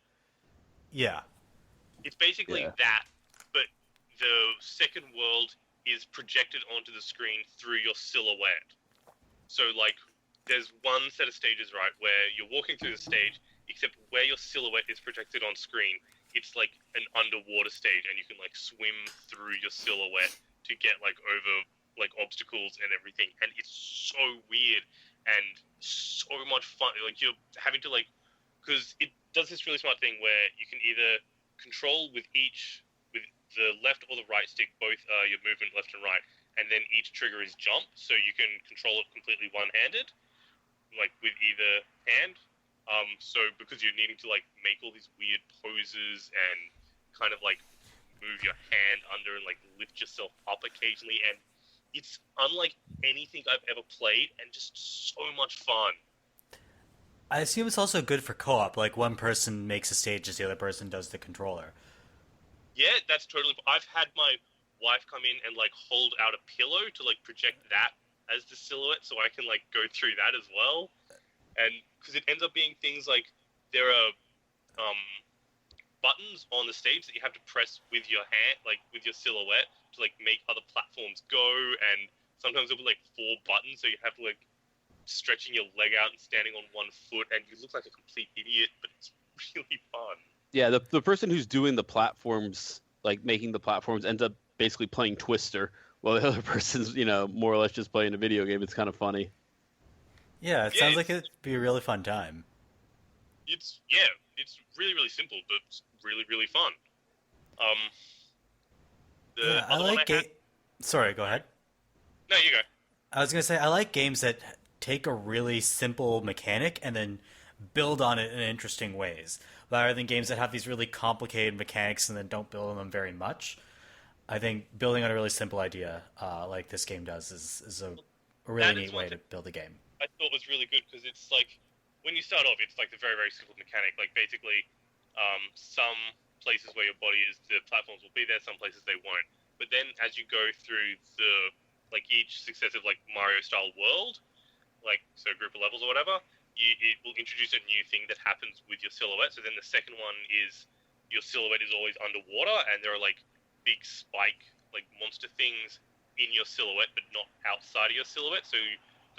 Yeah. It's basically Yeah. that, but the second world is projected onto the screen through your silhouette. So, like, there's one set of stages, right, where you're walking through the stage, except where your silhouette is projected on screen, it's like an underwater stage, and you can, like, swim through your silhouette to get, like, over, like, obstacles and everything. And it's so weird and so much fun. Like, you're having to, like, because it does this really smart thing where you can either control with the left or the right stick, both your movement left and right, and then each trigger is jump, so you can control it completely one-handed, like with either hand. So because you're needing to like make all these weird poses and kind of like move your hand under and like lift yourself up occasionally, and it's unlike anything I've ever played, and just so much fun. I assume it's also good for co-op. Like one person makes a stage as the other person does the controller. Yeah, that's totally. I've had my wife come in and like hold out a pillow to like project that as the silhouette, so I can like go through that as well. And because it ends up being things like there are buttons on the stage that you have to press with your hand, like with your silhouette, to like make other platforms go. And sometimes there'll be like 4 buttons, so you have to like stretching your leg out and standing on one foot, and you look like a complete idiot, but it's really fun. Yeah, the person who's doing the platforms, like making the platforms, ends up basically playing Twister, while the other person's, more or less just playing a video game. It's kind of funny. Yeah, it Yeah, sounds like it's- it'd be a really fun time. It's really, really simple, but it's really, really fun. The Yeah, I other one like had- Sorry, go ahead. No, you go. I was gonna say I like games that take a really simple mechanic and then build on it in interesting ways, rather than games that have these really complicated mechanics and then don't build on them very much. I think building on a really simple idea, like this game does, is a really That is neat one way to thing- build a game. I thought was really good because it's like when you start off, it's like the very, very simple mechanic. Like basically, some places where your body is, the platforms will be there. Some places they won't. But then as you go through the like each successive like Mario style world, like so group of levels or whatever, it will introduce a new thing that happens with your silhouette. So then the second one is your silhouette is always underwater, and there are like big spike like monster things in your silhouette, but not outside of your silhouette. So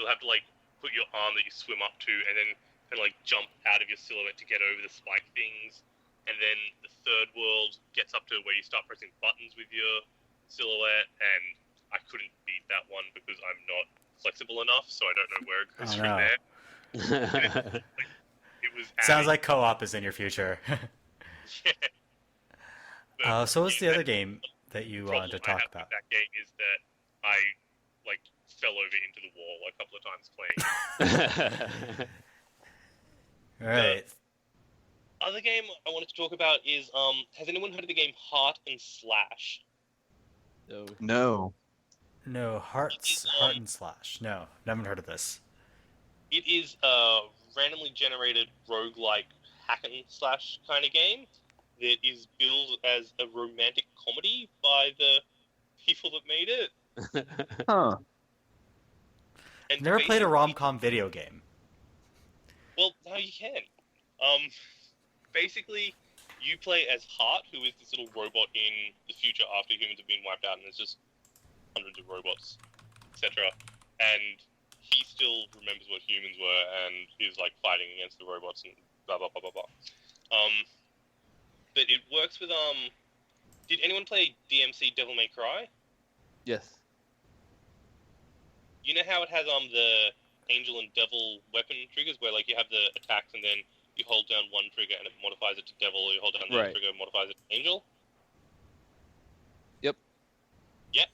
you'll have to like put your arm that you swim up to, and then kind of like jump out of your silhouette to get over the spike things. And then the third world gets up to where you start pressing buttons with your silhouette, and I couldn't beat that one because I'm not flexible enough, so I don't know where it goes Oh, from no. there. It was Sounds adding- like co-op is in your future. But, So what's the yeah, other game that you problem wanted to I talk have about? with that game is that I like fell over into the wall a couple of times playing. All right. other game I wanted to talk about is has anyone heard of the game Heart and Slash? So, No. No, It's, Heart and Slash. No, haven't heard of this. It is a randomly generated roguelike hack and slash kind of game that is billed as a romantic comedy by the people that made it. Huh. And Never played a basically- rom-com video game. Well, now you can. Basically, you play as Heart, who is this little robot in the future after humans have been wiped out, and there's just hundreds of robots, etc. And he still remembers what humans were, and is like fighting against the robots and blah blah blah blah blah. But it works with Did anyone play DMC Devil May Cry? yes. You know how it has the angel and devil weapon triggers, where like you have the attacks and then you hold down one trigger and it modifies it to devil, or you hold down the other Right. trigger and modifies it to angel. Yep. Yeah.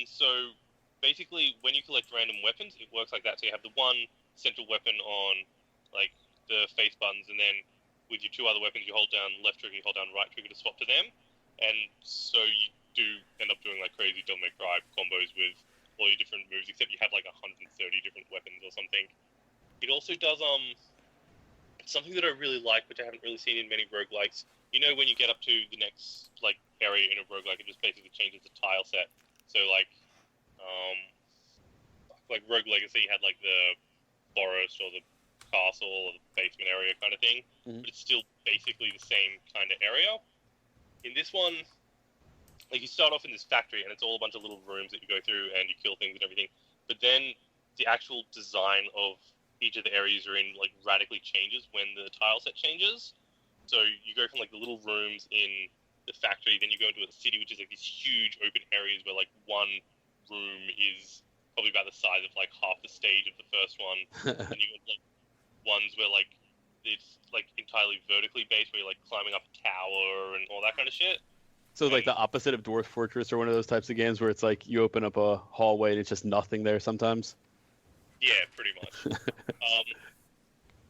So basically, when you collect random weapons, it works like that. So you have the one central weapon on like the face buttons, and then with your two other weapons, you hold down left trigger, you hold down right trigger to swap to them, and so you do end up doing like crazy Devil May Cry combos with all your different moves, except you have like 130 different weapons or something. It also does something that I really like, which I haven't really seen in many roguelikes. You know, when you get up to the next like area in a roguelike, it just basically changes the tile set. So like Rogue Legacy had like the forest or the castle or the basement area kind of thing, Mhm. but it's still basically the same kind of area. In this one, like you start off in this factory and it's all a bunch of little rooms that you go through and you kill things and everything, but then the actual design of each of the areas you're in like radically changes when the tile set changes. So you go from like the little rooms in the factory, then you go into a city which is like these huge open areas where like one room is probably about the size of like half the stage of the first one, and you got like ones where like it's like entirely vertically based, where you're like climbing up a tower and all that kind of shit. So like the opposite of Dwarf Fortress, or one of those types of games where it's like you open up a hallway and it's just nothing there sometimes. Yeah, pretty much.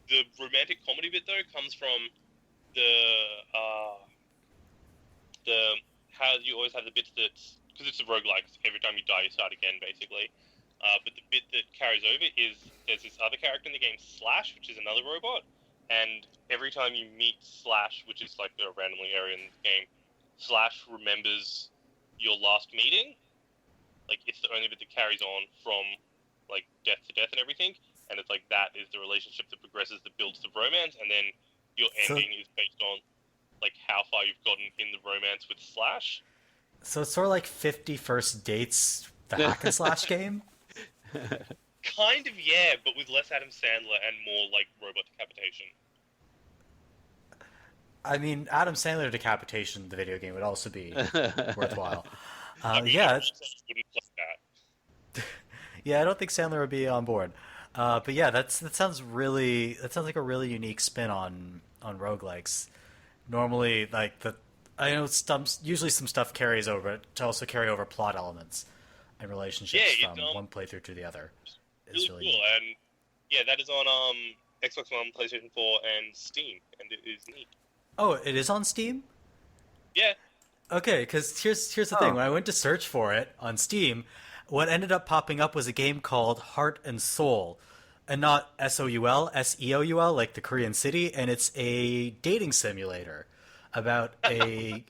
The romantic comedy bit though comes from the how you always have the bits that, because it's a roguelike, every time you die you start again basically. But the bit that carries over is there's this other character in the game, Slash, which is another robot, and every time you meet Slash, which is like a randomly area in the game, Slash remembers your last meeting. Like it's the only bit that carries on from like death to death and everything, and it's like that is the relationship that progresses, that builds the romance, and then your ending is based on like how far you've gotten in the romance with Slash. So it's sort of like 50 First Dates, the hack and slash game. Kind of, yeah, but with less Adam Sandler and more like robot decapitation. I mean, Adam Sandler decapitation, the video game, would also be worthwhile. I mean, Yeah, I wouldn't play that. yeah, I don't think Sandler would be on board. But yeah, that sounds like a really unique spin on roguelikes. Normally, like I know usually some stuff carries over to also carry over plot elements and relationships Yeah, from one playthrough to the other. Really cool, neat. and yeah, that is on Xbox One, PlayStation 4, and Steam, and it is neat. Oh, it is on Steam? Yeah, Okay, because here's the thing. When I went to search for it on Steam, what ended up popping up was a game called Heart and Soul, and not Soul, Seoul, like the Korean city, and it's a dating simulator about a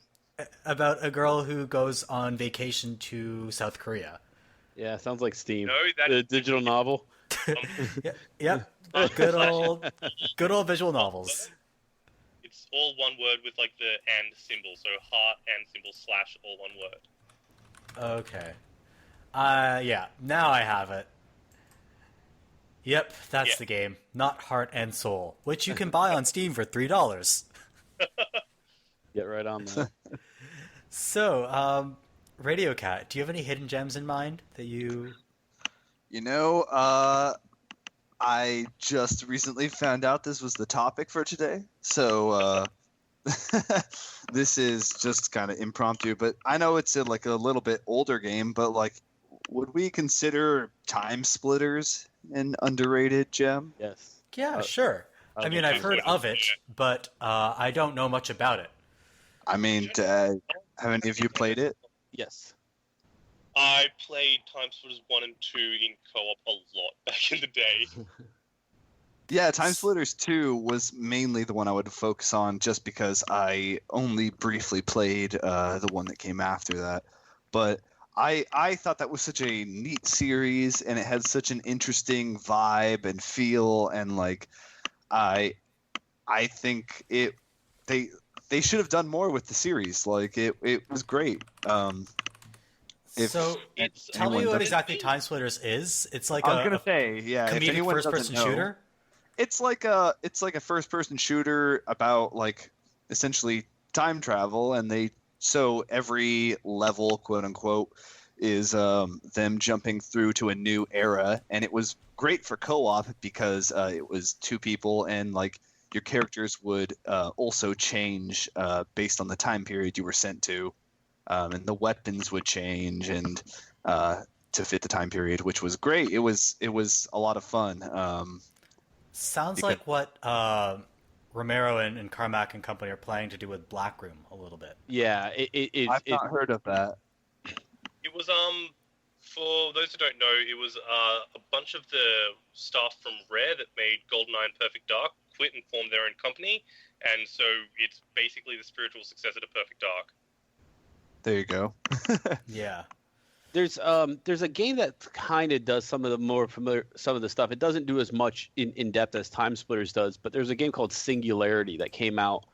girl who goes on vacation to South Korea. Yeah, sounds like Steam. no, that The digital novel. Yep, good old visual novels. it's all one word with like the and symbol, so heart and symbol slash all one word. Okay. Yeah, now I have it. Yep, that's Yeah. the game. Not Heart and Soul, which you can buy on Steam for $3. Get right on that. So, Radio Cat, do you have any hidden gems in mind that you... You know, I just recently found out this was the topic for today, so this is just kind of impromptu. But I know it's like a little bit older game, but like, would we consider Time Splitters an underrated gem? Yes. Yeah, sure. I mean, I've heard of it, but I don't know much about it. I mean, have any of you played it? Yes. I played Time Splitters 1 and 2 in co-op a lot back in the day. Yeah, Time Splitters 2 was mainly the one I would focus on just because I only briefly played the one that came after that. But I thought that was such a neat series, and it had such an interesting vibe and feel, and like I think they should have done more with the series. Like it was great. So, It's tell me anyone what doesn't- exactly Time Splitters is. It's like I was a gonna say, yeah, if comedic anyone doesn't first-person know, shooter. it's like a first-person shooter about like essentially time travel, and so every level, quote unquote, is them jumping through to a new era, and it was great for co-op because it was two people, and like your characters would also change based on the time period you were sent to, and the weapons would change and to fit the time period, which was great. It was a lot of fun. Sounds because- like what Romero and Carmack and company are planning to do with Black Room a little bit. Yeah. I've not heard of that. It was for those who don't know, it was a bunch of the staff from Rare that made GoldenEye and Perfect Dark quit and formed their own company, and so it's basically the spiritual successor to Perfect Dark. There you go. Yeah. There's a game that kind of does some of the stuff. It doesn't do as much in depth as Time Splitters does, but there's a game called Singularity that came out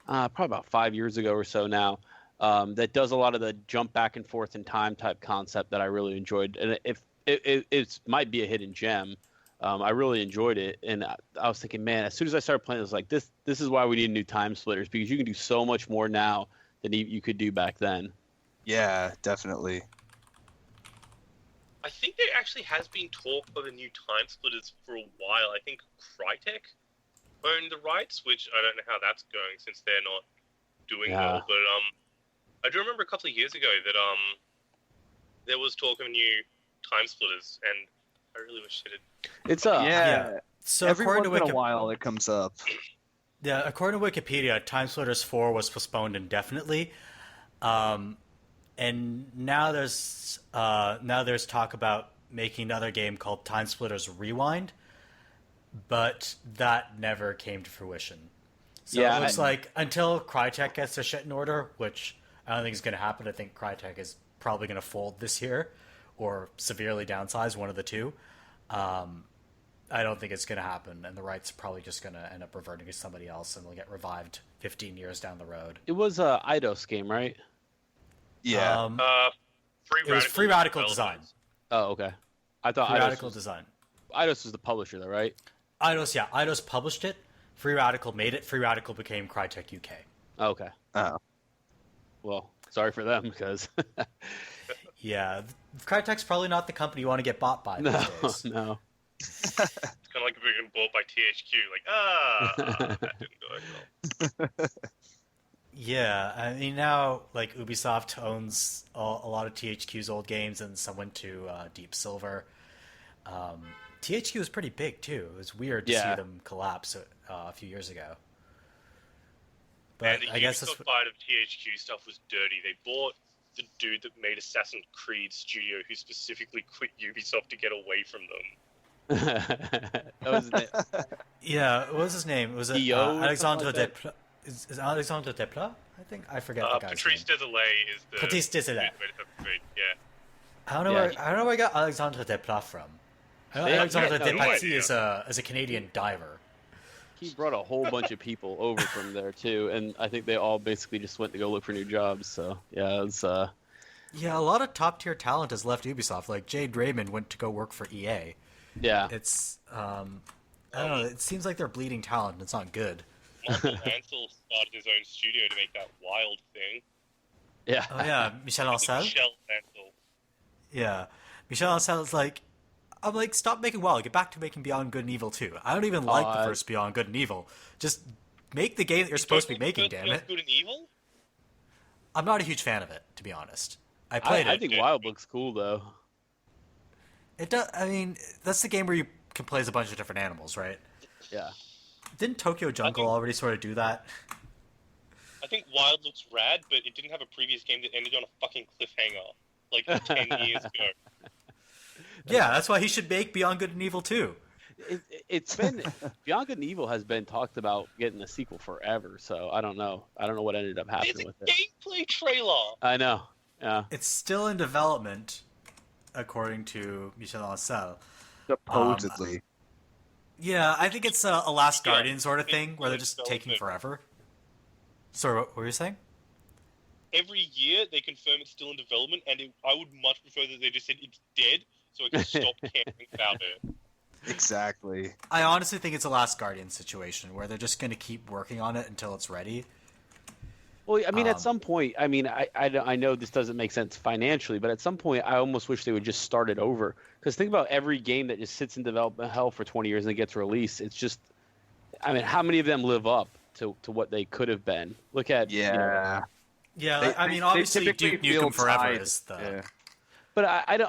probably about 5 years ago or so now. That does a lot of the jump back and forth in time type concept that I really enjoyed, and if it might be a hidden gem. I really enjoyed it, and I was thinking, man, as soon as I started playing, I was like, this is why we need new Time Splitters, because you can do so much more now than you could do back then. Yeah, definitely. I think there actually has been talk of a new Time Splitters for a while. I think Crytek owned the rights, which I don't know how that's going since they're not doing well. But I do remember a couple of years ago that there was talk of a new Time Splitters, and I really wish it had. It's Yeah. So Every according once to in a while it comes up. Yeah, according to Wikipedia, Time Splitters 4 was postponed indefinitely, and now there's talk about making another game called Time Splitters Rewind, but that never came to fruition. So Yeah, it looks like until Crytek gets their shit in order, which I don't think is going to happen. I think Crytek is probably going to fold this year, or severely downsize, one of the two. I don't think it's going to happen, and the rights are probably just going to end up reverting to somebody else, and they'll get revived 15 years down the road. It was a Eidos game, right? Yeah. It was Free Radical Design. Oh, okay. I thought Free Eidos Radical was, Design. Eidos was the publisher, though, right? Eidos published it. Free Radical made it. Free Radical became Crytek UK. Oh, okay. Oh. Well, sorry for them, because Yeah, Crytek's probably not the company you want to get bought by these days. no. It's kind of like being bought by THQ. Like, that didn't go well. Yeah, I mean now like Ubisoft owns a lot of THQ's old games, and some went to Deep Silver. THQ was pretty big too. It was weird to see them collapse a few years ago. But And the I guess Ubisoft side of THQ stuff was dirty. They bought the dude that made Assassin's Creed Studio, who specifically quit Ubisoft to get away from them. That was it. yeah, what was his name? Was it EO or Alexandre something like Desplat? Is Alexandre Desplat? I think I forget the guy's Patrice name. Desilets is the Patrice Desilets. Yeah. I don't know where I got Alexandre Desplat from. I know Yeah, Alexandre yeah, no Desplat idea. is a Canadian diver. He brought a whole bunch of people over from there too, and I think they all basically just went to go look for new jobs. So yeah, it's Yeah, a lot of top tier talent has left Ubisoft. Like Jade Raymond went to go work for EA. yeah. It's I don't know. It seems like they're bleeding talent. It's not good. Michael Ansel started his own studio to make that Wild thing. Yeah. Oh yeah, Michel Ancel. Michel Ansel. Yeah, Michel Ancel is like, I'm like, stop making WoW. Get back to making Beyond Good and Evil 2. I don't even like the first Beyond Good and Evil. Just make the game that you're supposed to be making. Damn it. Good and Evil? I'm not a huge fan of it, to be honest. I played I it. think Wild looks cool though. It does. I mean, that's the game where you can play as a bunch of different animals, right? Yeah. Didn't Tokyo Jungle already sort of do that? I think Wild looks rad, but it didn't have a previous game that ended on a fucking cliffhanger like 10 years ago. Yeah, that's why he should make Beyond Good and Evil 2. It's been Beyond Good and Evil has been talked about getting a sequel forever, so I don't know what ended up There's happening a with it. gameplay trailer. I know. Yeah. It's still in development, according to Michel Ancel. Supposedly. Yeah, I think it's a Last Yeah, Guardian sort of thing, where they're it's just taking development. forever. Sorry, what were you saying? Every year they confirm it's still in development, and I would much prefer that they just said it's dead, so I can stop caring about it. Exactly. I honestly think it's a Last Guardian situation, where they're just going to keep working on it until it's ready. Well, I mean, at some point, I mean, I know this doesn't make sense financially, but at some point, I almost wish they would just start it over. Because think about every game that just sits in development hell for 20 years and it gets released. It's just, I mean, how many of them live up to what they could have been? Look at Yeah. Yeah, I mean, obviously Duke Nukem Forever is the... Yeah. But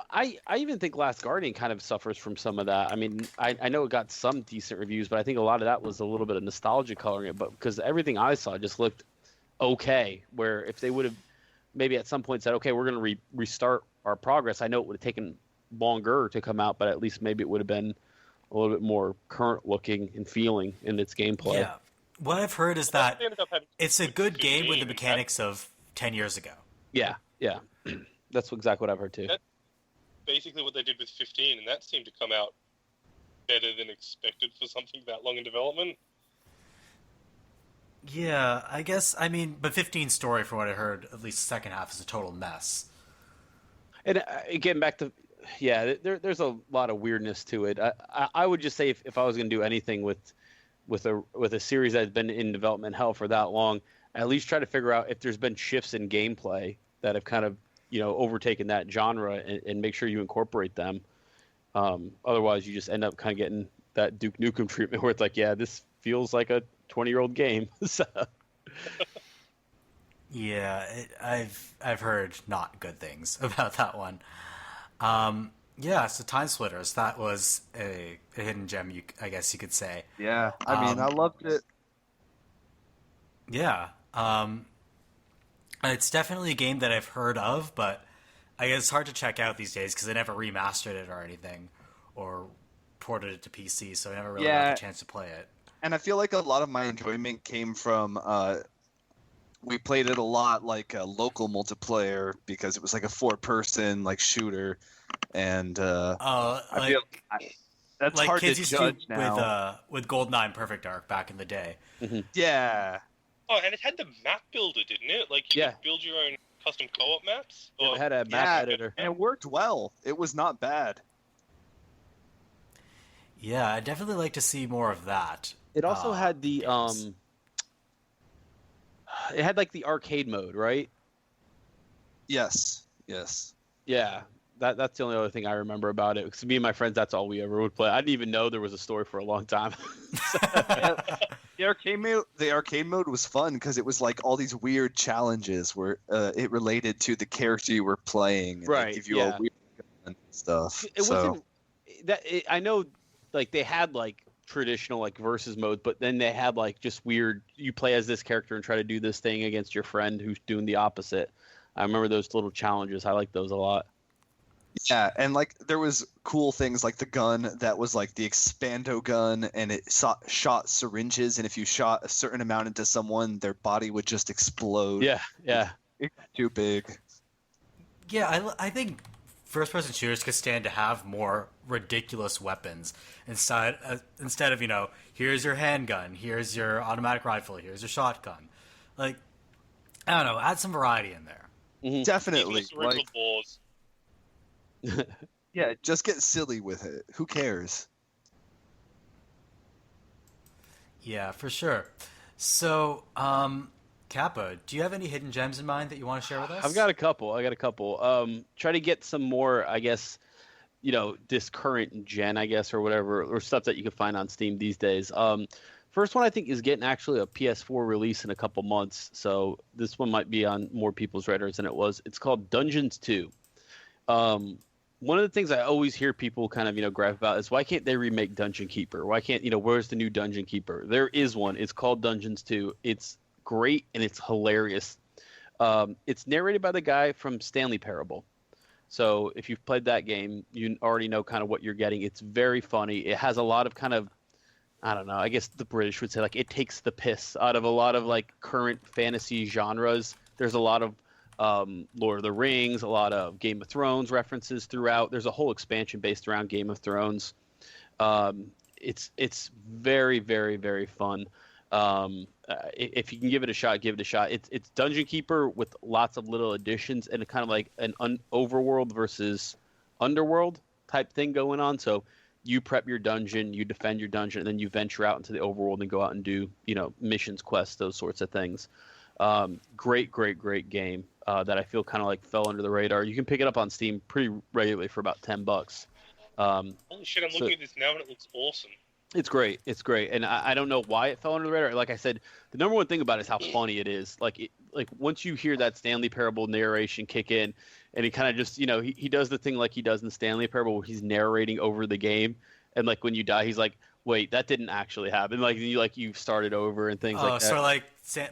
I even think Last Guardian kind of suffers from some of that. I mean, I know it got some decent reviews, but I think a lot of that was a little bit of nostalgia coloring it. But because everything I saw just looked okay, where if they would have maybe at some point said, okay, we're going to restart our progress, I know it would have taken longer to come out, but at least maybe it would have been a little bit more current looking and feeling in its gameplay. Yeah. What I've heard is that They ended up having it's a good game with the 15, mechanics of 10 years ago. Yeah. That's exactly what I've heard too. basically what they did with 15, and that seemed to come out better than expected for something that long in development. Yeah, I guess, I mean, but 15's story, from what I heard, at least the second half, is a total mess. And getting back to, yeah, there's a lot of weirdness to it. I would just say if I was going to do anything with a series that's been in development hell for that long, at least try to figure out if there's been shifts in gameplay that have kind of, overtaken that genre and make sure you incorporate them. Otherwise, you just end up kind of getting that Duke Nukem treatment where it's like, yeah, this feels like a 20-year-old game. So. Yeah, I've heard not good things about that one. Yeah, so Time Splitters, that was a hidden gem, I guess you could say. Yeah, I mean, I loved it. Yeah, it's definitely a game that I've heard of, but I guess it's hard to check out these days because they never remastered it or anything, or ported it to PC, so I never really got the chance to play it. And I feel like a lot of my enjoyment came from we played it a lot like a local multiplayer because it was like a 4-person like shooter, and I feel that's like hard kids to used judge to now. with GoldenEye and Perfect Dark back in the day. Yeah, Oh, and it had the map builder, didn't it? Like, you Yeah. could build your own custom co-op maps? It had a map editor. and it worked well. It was not bad. Yeah, I'd definitely like to see more of that. It also had the games. it had like the arcade mode, right? Yes. Yeah. That's the only other thing I remember about it. Because me and my friends, that's all we ever would play. I didn't even know there was a story for a long time. The arcade mode was fun because it was like all these weird challenges where it related to the character you were playing. And Right, They give you a weird gun and stuff. It wasn't that I know, like they had like traditional like versus mode, but then they had like just weird. You play as this character and try to do this thing against your friend who's doing the opposite. I remember those little challenges. I like those a lot. Yeah, and like there was cool things like the gun that was like the expando gun, and it shot syringes, and if you shot a certain amount into someone, their body would just explode. Yeah. It's too big. Yeah, I think first-person shooters could stand to have more ridiculous weapons instead of, here's your handgun, here's your automatic rifle, here's your shotgun. Like, I don't know, add some variety in there. Definitely. Even the cerebral balls. Yeah, just get silly with it. Who cares? Yeah, for sure. So, Kappa, do you have any hidden gems in mind that you want to share with us? I've got a couple. Try to get some more, I guess, this current gen, I guess, or whatever, or stuff that you can find on Steam these days. First one I think is getting actually a PS4 release in a couple months, so this one might be on more people's radars than it was. It's called Dungeons 2. one of the things I always hear people kind of, gripe about is why can't they remake Dungeon Keeper? Why can't, where's the new Dungeon Keeper? There is one. It's called Dungeons 2. It's great and it's hilarious. It's narrated by the guy from Stanley Parable. So if you've played that game, you already know kind of what you're getting. It's very funny. It has a lot of kind of, I don't know, I guess the British would say like it takes the piss out of a lot of like current fantasy genres. There's a lot of Lord of the Rings, a lot of Game of Thrones references throughout. There's a whole expansion based around Game of Thrones. It's very, very, very fun. If you can give it a shot, give it a shot. It's Dungeon Keeper with lots of little additions and kind of like an overworld versus underworld type thing going on. So you prep your dungeon, you defend your dungeon, and then you venture out into the overworld and go out and do, missions, quests, those sorts of things. Great game that I feel kind of like fell under the radar. You can pick it up on Steam pretty regularly for about $10. Holy shit! I'm looking at this now and it looks awesome. It's great, and I don't know why it fell under the radar. Like I said, the number one thing about it is how funny it is. Like once you hear that Stanley Parable narration kick in, and he kind of just he does the thing like he does in Stanley Parable where he's narrating over the game, and like when you die, he's like, wait, that didn't actually happen. Like you started over and things like that. So like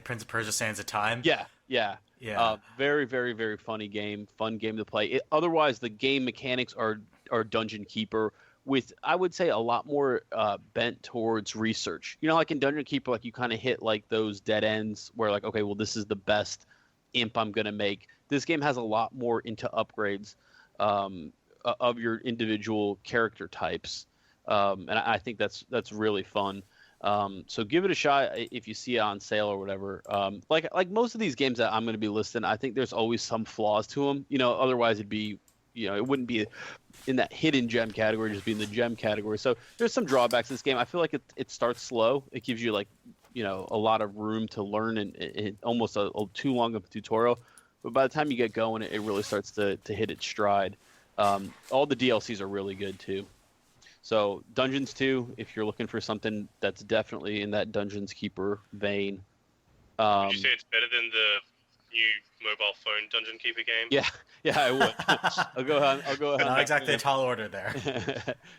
Prince of Persia: Sands of Time. Yeah. Very, very, very funny game. Fun game to play. Otherwise, the game mechanics are Dungeon Keeper with, I would say, a lot more bent towards research. Like in Dungeon Keeper, like you kind of hit like those dead ends where like, okay, well, this is the best imp I'm gonna make. This game has a lot more into upgrades of your individual character types. And I think that's really fun. So give it a shot if you see it on sale or whatever. Like most of these games that I'm going to be listing, I think there's always some flaws to them. Otherwise it'd be, it wouldn't be in that hidden gem category, just be in the gem category. So there's some drawbacks to this game. I feel like it starts slow. It gives you like, a lot of room to learn and almost a too long of a tutorial. But by the time you get going, it really starts to hit its stride. All the DLCs are really good too. So Dungeons 2, if you're looking for something that's definitely in that Dungeons Keeper vein. Would you say it's better than the new mobile phone Dungeon Keeper game? Yeah, I would. I'll go ahead. Not exactly a tall order there.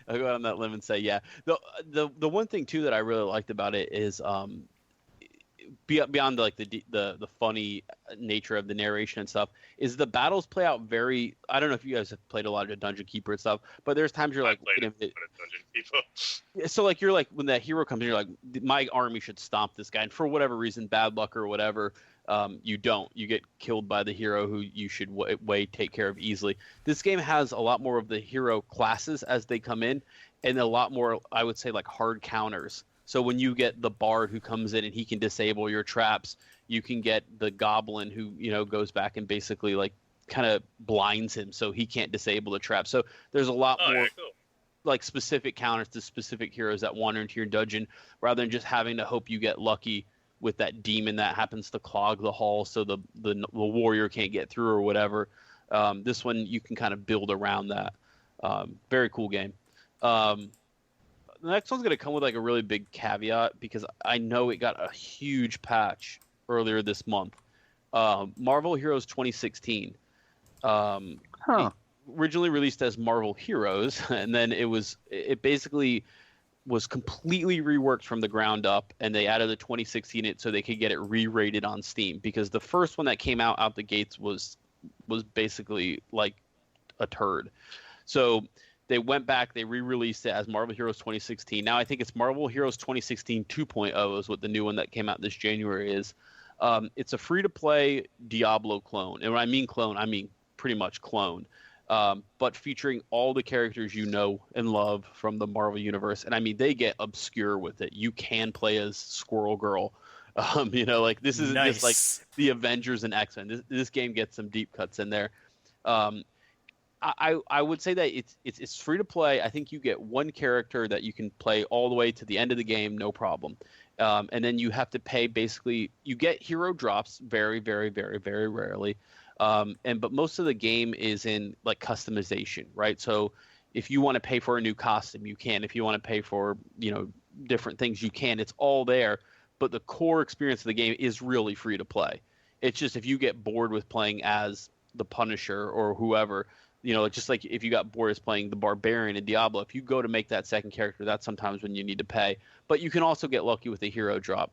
I'll go out on that limb and say yeah. The one thing too that I really liked about it is beyond like the funny nature of the narration and stuff, is the battles play out very. I don't know if you guys have played a lot of Dungeon Keeper and stuff, but there's times you're like, Dungeon Keeper. So like you're like when that hero comes in, you're like, my army should stomp this guy, and for whatever reason, bad luck or whatever, you don't. You get killed by the hero who you should take care of easily. This game has a lot more of the hero classes as they come in, and a lot more, I would say, like hard counters. So when you get the bard who comes in and he can disable your traps, you can get the goblin who, goes back and basically like kind of blinds him so he can't disable the trap. So there's a lot more like specific counters to specific heroes that wander into your dungeon rather than just having to hope you get lucky with that demon that happens to clog the hall so the warrior can't get through or whatever. This one you can kind of build around that. Very cool game. The next one's going to come with like a really big caveat because I know it got a huge patch earlier this month. Marvel Heroes 2016. Originally released as Marvel Heroes, and then it basically was completely reworked from the ground up, and they added the 2016 so they could get it re-rated on Steam because the first one that came out the gates was basically like a turd. So they went back, they re-released it as Marvel Heroes 2016. Now I think it's Marvel Heroes 2016 2.0 is what the new one that came out this January is. It's a free-to-play Diablo clone. And when I mean clone, I mean pretty much clone. But featuring all the characters you know and love from the Marvel Universe. And I mean, they get obscure with it. You can play as Squirrel Girl. Like this isn't just like the Avengers and X-Men. This game gets some deep cuts in there. I would say that it's free to play. I think you get one character that you can play all the way to the end of the game, no problem. And then you have to pay basically. You get hero drops very, very, very, very rarely. But most of the game is in like customization, right? So if you want to pay for a new costume, you can. If you want to pay for different things, you can. It's all there. But the core experience of the game is really free to play. It's just if you get bored with playing as the Punisher or whoever, Just like if you got Boris playing the Barbarian in Diablo, if you go to make that second character, that's sometimes when you need to pay. But you can also get lucky with a hero drop.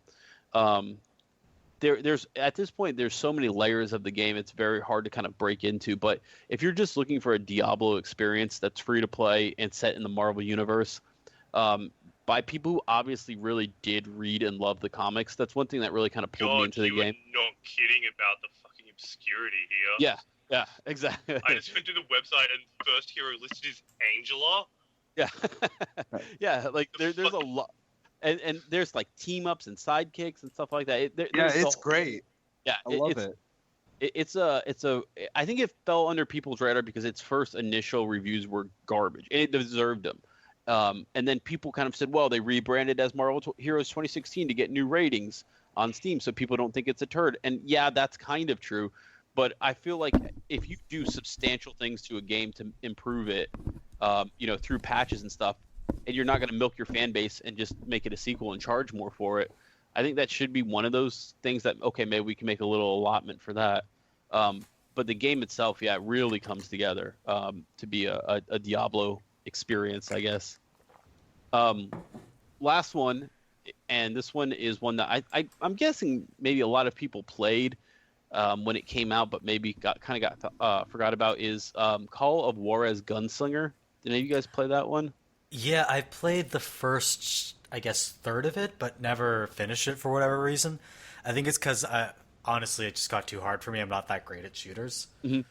There's at this point, there's so many layers of the game, it's very hard to kind of break into. But if you're just looking for a Diablo experience that's free to play and set in the Marvel Universe, by people who obviously really did read and love the comics, that's one thing that really kind of pulled me into the game. You are not kidding about the fucking obscurity here. Yeah, exactly. I just went to the website and first hero listed is Angela. Yeah, yeah. Like there's a lot, and there's like team ups and sidekicks and stuff like that. It's great. Yeah, I love it. It's a. I think it fell under people's radar because its first initial reviews were garbage, and it deserved them. And then people kind of said, well, they rebranded as Marvel Heroes 2016 to get new ratings on Steam, so people don't think it's a turd. And yeah, that's kind of true. But I feel like if you do substantial things to a game to improve it, through patches and stuff, and you're not going to milk your fan base and just make it a sequel and charge more for it, I think that should be one of those things that, okay, maybe we can make a little allotment for that. But the game itself, yeah, it really comes together to be a Diablo experience, I guess. Last one, and this one is one that I'm guessing maybe a lot of people played when it came out, but maybe got forgot about, is Call of Juarez Gunslinger. Did any of you guys play that one? Yeah, I played the first, I guess, third of it, but never finished it for whatever reason. I think it's because, honestly, it just got too hard for me. I'm not that great at shooters. Mm-hmm.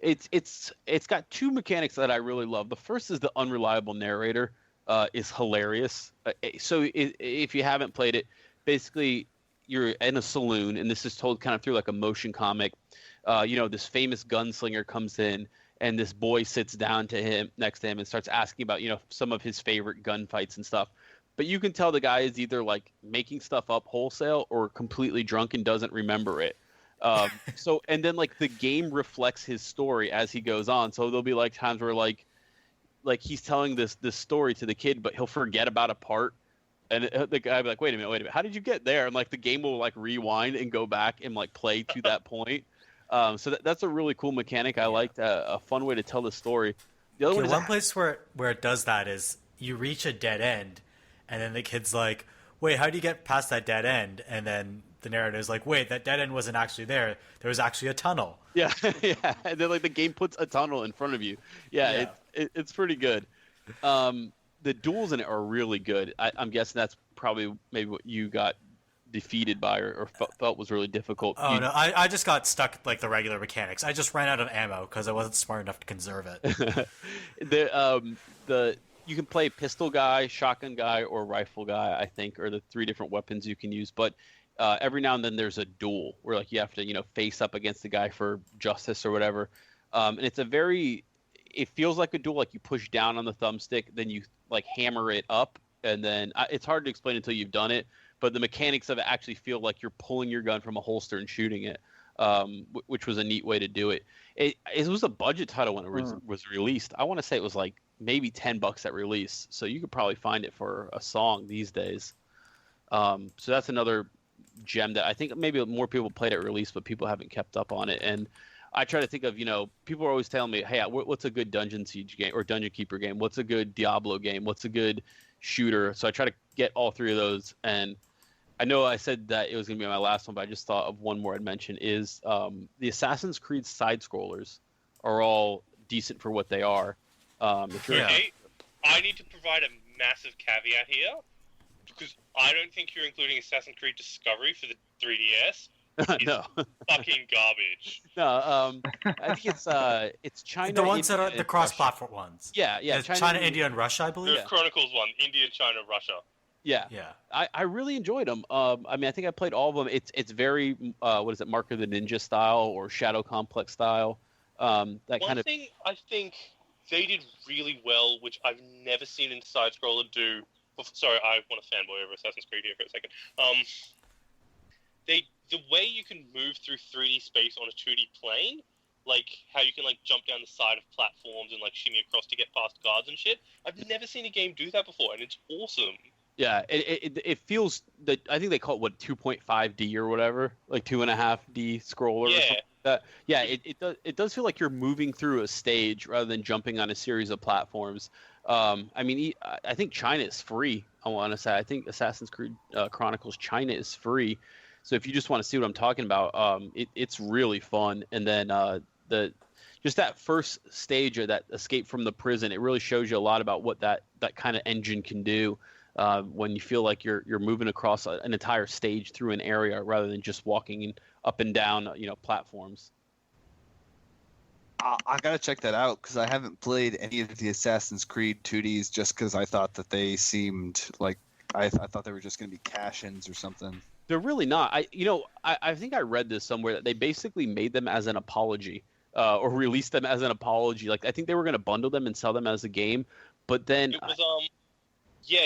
It's got two mechanics that I really love. The first is the unreliable narrator is hilarious. So if you haven't played it, basically you're in a saloon, and this is told kind of through like a motion comic. This famous gunslinger comes in, and this boy sits down next to him and starts asking about, some of his favorite gunfights and stuff. But you can tell the guy is either like making stuff up wholesale or completely drunk and doesn't remember it. And then like the game reflects his story as he goes on. So there'll be like times where like he's telling this story to the kid, but he'll forget about a part. And the guy will be like, wait a minute, how did you get there? And like the game will like rewind and go back and like play to that point. So that's a really cool mechanic. I liked a fun way to tell the story. The other one place where it does that is you reach a dead end, and then the kid's like, wait, how do you get past that dead end? And then the narrator's like, wait, that dead end wasn't actually there. There was actually a tunnel. Yeah, yeah. And then like the game puts a tunnel in front of you. Yeah. It's pretty good. The duels in it are really good. I'm guessing that's probably maybe what you got defeated by or felt was really difficult. Oh, no, I just got stuck like the regular mechanics. I just ran out of ammo because I wasn't smart enough to conserve it. You can play pistol guy, shotgun guy, or rifle guy, I think, are the three different weapons you can use. But every now and then there's a duel where like you have to face up against the guy for justice or whatever. And it feels like a duel. Like you push down on the thumbstick, then you like hammer it up, and then it's hard to explain until you've done it. But the mechanics of it actually feel like you're pulling your gun from a holster and shooting it, which was a neat way to do it. It was a budget title when it was released. I want to say it was like maybe $10 at release, so you could probably find it for a song these days. So that's another gem that I think maybe more people played at release, but people haven't kept up on it. And I try to think of, people are always telling me, hey, what's a good Dungeon Siege game or Dungeon Keeper game? What's a good Diablo game? What's a good shooter? So I try to get all three of those. And I know I said that it was going to be my last one, but I just thought of one more I'd mention is the Assassin's Creed side-scrollers are all decent for what they are. I need to provide a massive caveat here, because I don't think you're including Assassin's Creed Discovery for the 3DS. No. Fucking garbage. No, I think it's China. The ones that are the cross-platform Russia. ones. Yeah. It's China, India, and Russia, I believe. The Chronicles one, India, China, Russia. Yeah. I really enjoyed them. I think I played all of them. It's very Mark of the Ninja style or Shadow Complex style. One thing I think they did really well, which I've never seen in side-scroller do. Sorry, I want to fanboy over Assassin's Creed here for a second. The way you can move through 3D space on a 2D plane, like how you can like jump down the side of platforms and like shimmy across to get past guards and shit. I've never seen a game do that before, and it's awesome. Yeah, it feels that I think they call it 2.5D or whatever, like 2.5D scroller. Yeah, or something. Yeah, it does feel like you're moving through a stage rather than jumping on a series of platforms. I mean, I think China is free. I want to say I think Assassin's Creed Chronicles China is free. So if you just want to see what I'm talking about, it's really fun. And then the just that first stage of that escape from the prison, it really shows you a lot about what that kind of engine can do when you feel like you're moving across an entire stage through an area rather than just walking up and down platforms. I gotta check that out because I haven't played any of the Assassin's Creed 2Ds just because I thought that they seemed like I thought they were just gonna be cash-ins or something. They're really not. I think I read this somewhere that they basically made them as an apology, or released them as an apology. Like I think they were going to bundle them and sell them as a game, but then It was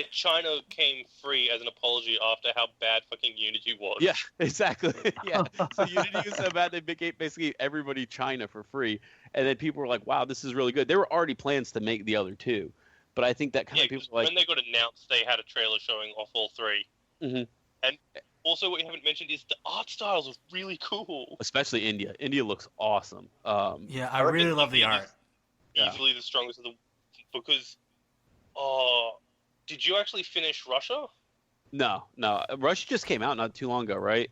China came free as an apology after how bad fucking Unity was. yeah, exactly. Yeah, so Unity was so bad they basically everybody China for free, and then people were like, "Wow, this is really good." There were already plans to make the other two, but I think that kind of people when they got announced, they had a trailer showing off all three. Mm-hmm. And also, what you haven't mentioned is the art styles are really cool. Especially India. India looks awesome. Yeah, I really love the art. Easily the strongest of the because. Did you actually finish Russia? No. Russia just came out not too long ago, right?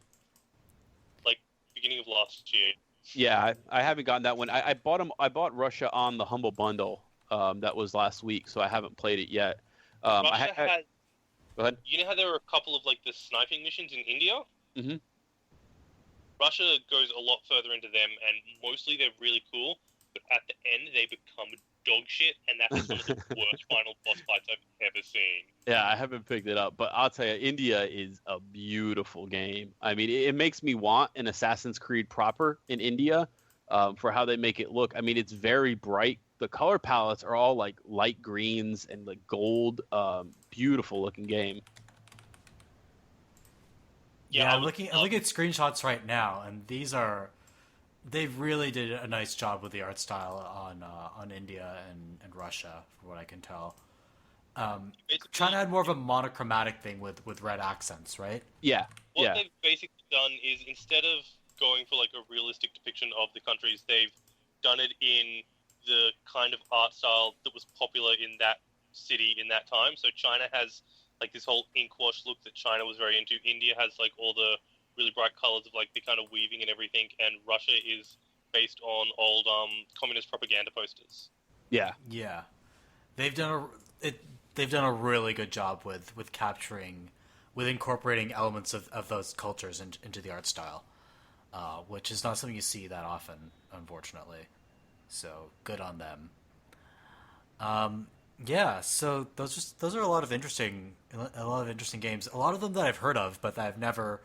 Like beginning of last year. Yeah, I haven't gotten that one. I bought Russia on the Humble Bundle. That was last week, so I haven't played it yet. Russia had. Go ahead. You know how there were a couple of like the sniping missions in India? Mm-hmm. Russia goes a lot further into them, and mostly they're really cool. But at the end, they become dog shit, and that's one of the worst final boss fights I've ever seen. Yeah, I haven't picked it up, but I'll tell you, India is a beautiful game. I mean, it makes me want an Assassin's Creed proper in India for how they make it look. I mean, it's very bright. The color palettes are all like light greens and like gold. Beautiful looking game. Yeah, I'm looking at screenshots right now, and they really did a nice job with the art style on India and Russia, from what I can tell. Trying to add more of a monochromatic thing with red accents, right? Yeah. What they've basically done is instead of going for like a realistic depiction of the countries, they've done it in the kind of art style that was popular in that city in that time. So China has like this whole ink wash look that China was very into. India has like all the really bright colors of like the kind of weaving and everything, and Russia is based on old communist propaganda posters. Yeah. They've done a really good job with incorporating elements of those cultures into the art style, which is not something you see that often, unfortunately. So good on them. Yeah, so those are a lot of interesting games. A lot of them that I've heard of, but that I've never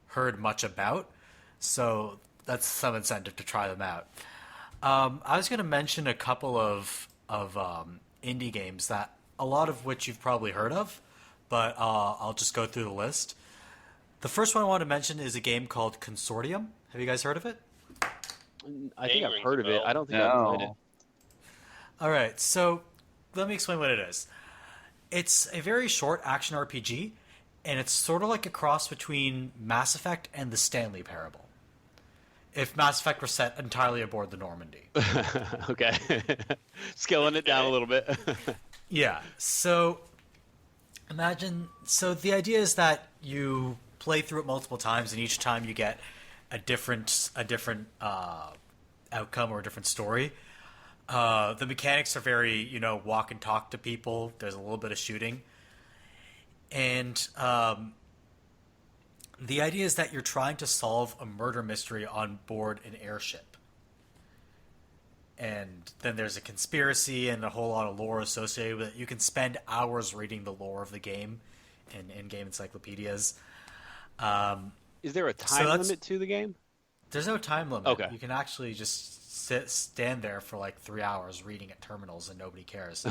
heard much about. So that's some incentive to try them out. I was going to mention a couple of indie games that a lot of which you've probably heard of, but I'll just go through the list. The first one I want to mention is a game called Consortium. Have you guys heard of it? I think I've heard of it. I don't think I've played it. All right, so let me explain what it is. It's a very short action RPG, and it's sort of like a cross between Mass Effect and the Stanley Parable. If Mass Effect were set entirely aboard the Normandy. Okay. Scaling it down a little bit. Yeah, so the idea is that you play through it multiple times, and each time you get a different outcome or a different story. The mechanics are very, walk and talk to people. There's a little bit of shooting. And the idea is that you're trying to solve a murder mystery on board an airship. And then there's a conspiracy and a whole lot of lore associated with it. You can spend hours reading the lore of the game in in-game encyclopedias. Is there a time limit to the game? There's no time limit. Okay. You can actually just stand there for like 3 hours reading at terminals and nobody cares.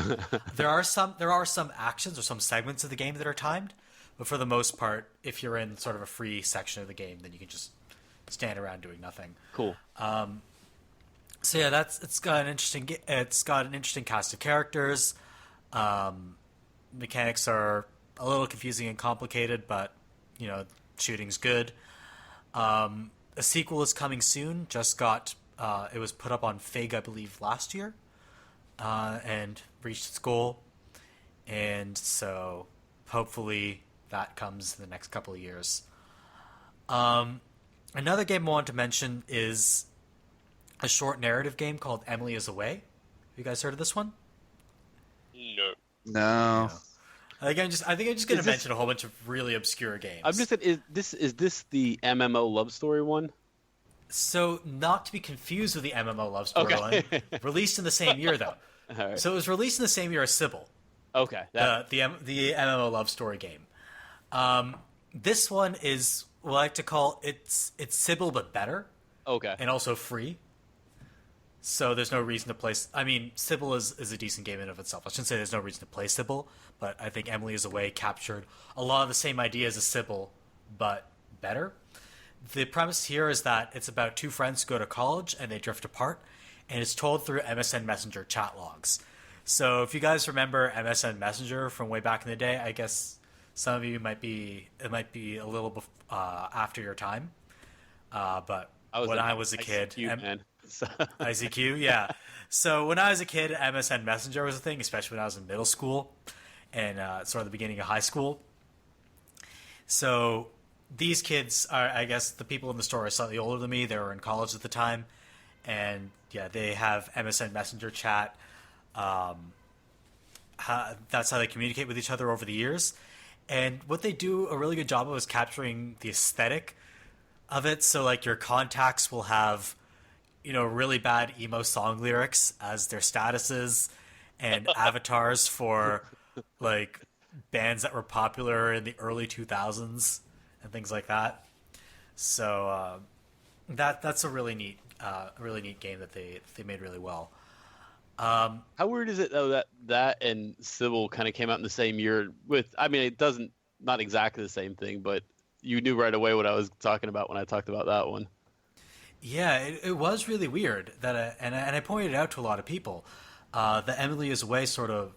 There are some actions or some segments of the game that are timed, but for the most part, if you're in sort of a free section of the game, then you can just stand around doing nothing. Cool. So yeah, it's got an interesting cast of characters. Mechanics are a little confusing and complicated, but shooting's good. a sequel is coming soon. Just got it was put up on Fig, I believe, last year, and reached its goal. And so hopefully that comes in the next couple of years. Another game I want to mention is a short narrative game called Emily is Away. Have you guys heard of this one? No. No. I think I'm just going to mention a whole bunch of really obscure games. I'm just saying, is this the MMO love story one? So, not to be confused with the MMO love story Okay. one, released in the same year though. All right. So it was released in the same year as Sybil, Okay. the MMO love story game. This one is what I like to call it's Sybil but better, Okay. and also free. So there's no reason to play. I mean, Sybil is a decent game in and of itself. I shouldn't say there's no reason to play Sybil, but I think Emily is Away captured a lot of the same ideas as Sybil, but better. The premise here is that it's about two friends who go to college and they drift apart, and it's told through MSN Messenger chat logs. So if you guys remember MSN Messenger from way back in the day, I guess some of you might be a little after your time. But when I was a kid, ICQ, man. ICQ, yeah. So when I was a kid, MSN Messenger was a thing, especially when I was in middle school and sort of the beginning of high school. So these kids are, I guess, the people in the story are slightly older than me. They were in college at the time, and yeah, they have MSN Messenger chat. That's how they communicate with each other over the years. And what they do a really good job of is capturing the aesthetic of it. So like your contacts will have, really bad emo song lyrics as their statuses, and avatars for like bands that were popular in the early 2000s and things like that. So that's a really neat game that they made really well. How weird is it though that and Sybil kind of came out in the same year with? I mean, it doesn't, not exactly the same thing, but you knew right away what I was talking about when I talked about that one. Yeah, it was really weird that, and I pointed it out to a lot of people, that Emily is Away sort of,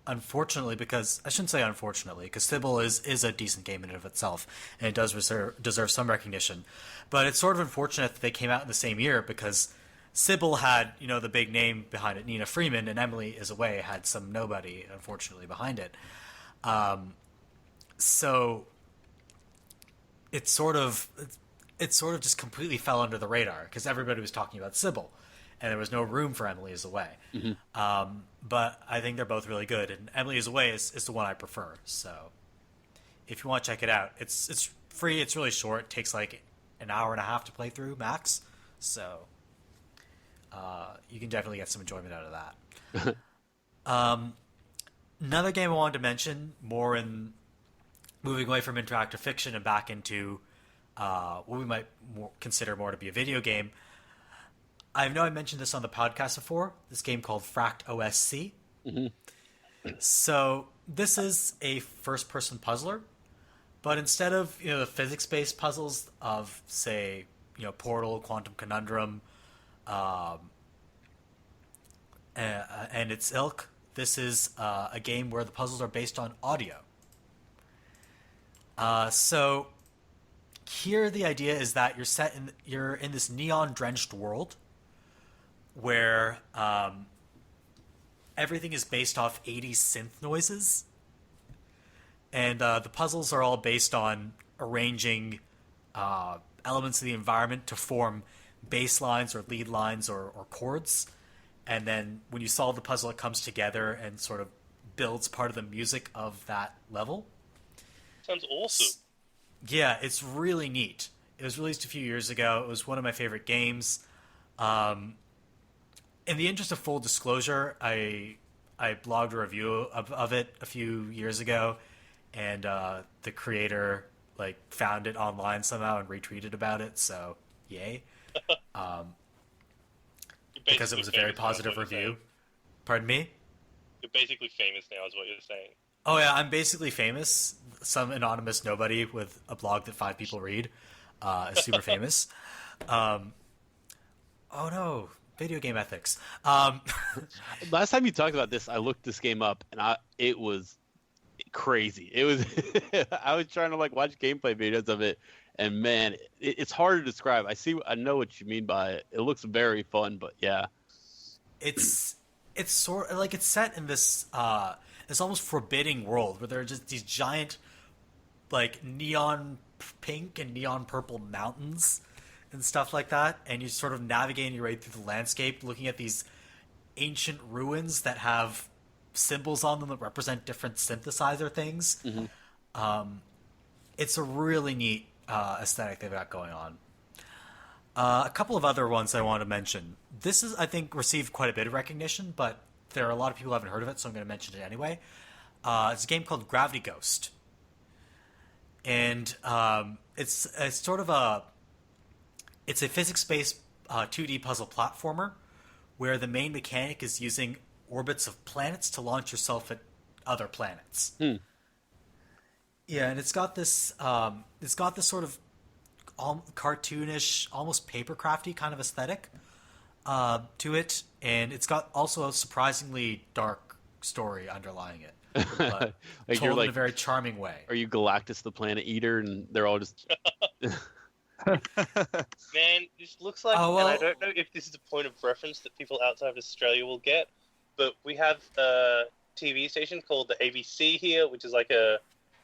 unfortunately, because I shouldn't say unfortunately, because Sybil is a decent game in and of itself, and it does deserve some recognition, but it's sort of unfortunate that they came out in the same year because Sybil had the big name behind it, Nina Freeman, and Emily is Away had some nobody, unfortunately, behind it. So it's sort of just completely fell under the radar because everybody was talking about Sybil, and there was no room for Emily is Away. Mm-hmm. But I think they're both really good, and Emily is Away is the one I prefer. So if you want to check it out, it's free. It's really short. It takes like an hour and a half to play through max. So you can definitely get some enjoyment out of that. Another game I wanted to mention, more in moving away from interactive fiction and back into what we might consider more to be a video game. I know I mentioned this on the podcast before, this game called Fract OSC. Mm-hmm. So this is a first-person puzzler, but instead of the physics-based puzzles of, say, Portal, Quantum Conundrum, and its ilk, this is a game where the puzzles are based on audio. So here the idea is that you're in this neon drenched world where everything is based off 80s synth noises, and the puzzles are all based on arranging elements of the environment to form bass lines or lead lines or chords, and then when you solve the puzzle it comes together and sort of builds part of the music of that level. Sounds awesome. Yeah, it's really neat. It was released a few years ago. It was one of my favorite games. In the interest of full disclosure, I blogged a review of it a few years ago, and the creator found it online somehow and retweeted about it. So yay! Because it was a very positive review. Pardon me? You're basically famous now, is what you're saying. Oh yeah, I'm basically famous. Some anonymous nobody with a blog that 5 people read is super famous. Oh no, video game ethics. Last time you talked about this, I looked this game up, and it was crazy. It was. I was trying to like watch gameplay videos of it, and man, it's hard to describe. I know what you mean by it. It looks very fun, but yeah. It's sort of like it's set in this almost forbidding world where there are just these giant like neon pink and neon purple mountains and stuff like that, and you're sort of navigating your way through the landscape, looking at these ancient ruins that have symbols on them that represent different synthesizer things. It's a really neat aesthetic they've got going on. A couple of other ones I want to mention. This is, I think, received quite a bit of recognition, but there are a lot of people who haven't heard of it, so I'm going to mention it anyway. It's a game called Gravity Ghost, and it's sort of a physics-based 2D puzzle platformer where the main mechanic is using orbits of planets to launch yourself at other planets. Yeah, and it's got this sort of cartoonish, almost papercrafty kind of aesthetic to it, and it's got also a surprisingly dark story underlying it, but like told you're in a very charming way. Are you Galactus the Planet Eater, and they're all just? Man, this looks like, Oh, well- and I don't know if this is a point of reference that people outside of Australia will get, but we have a TV station called the ABC here, which is like a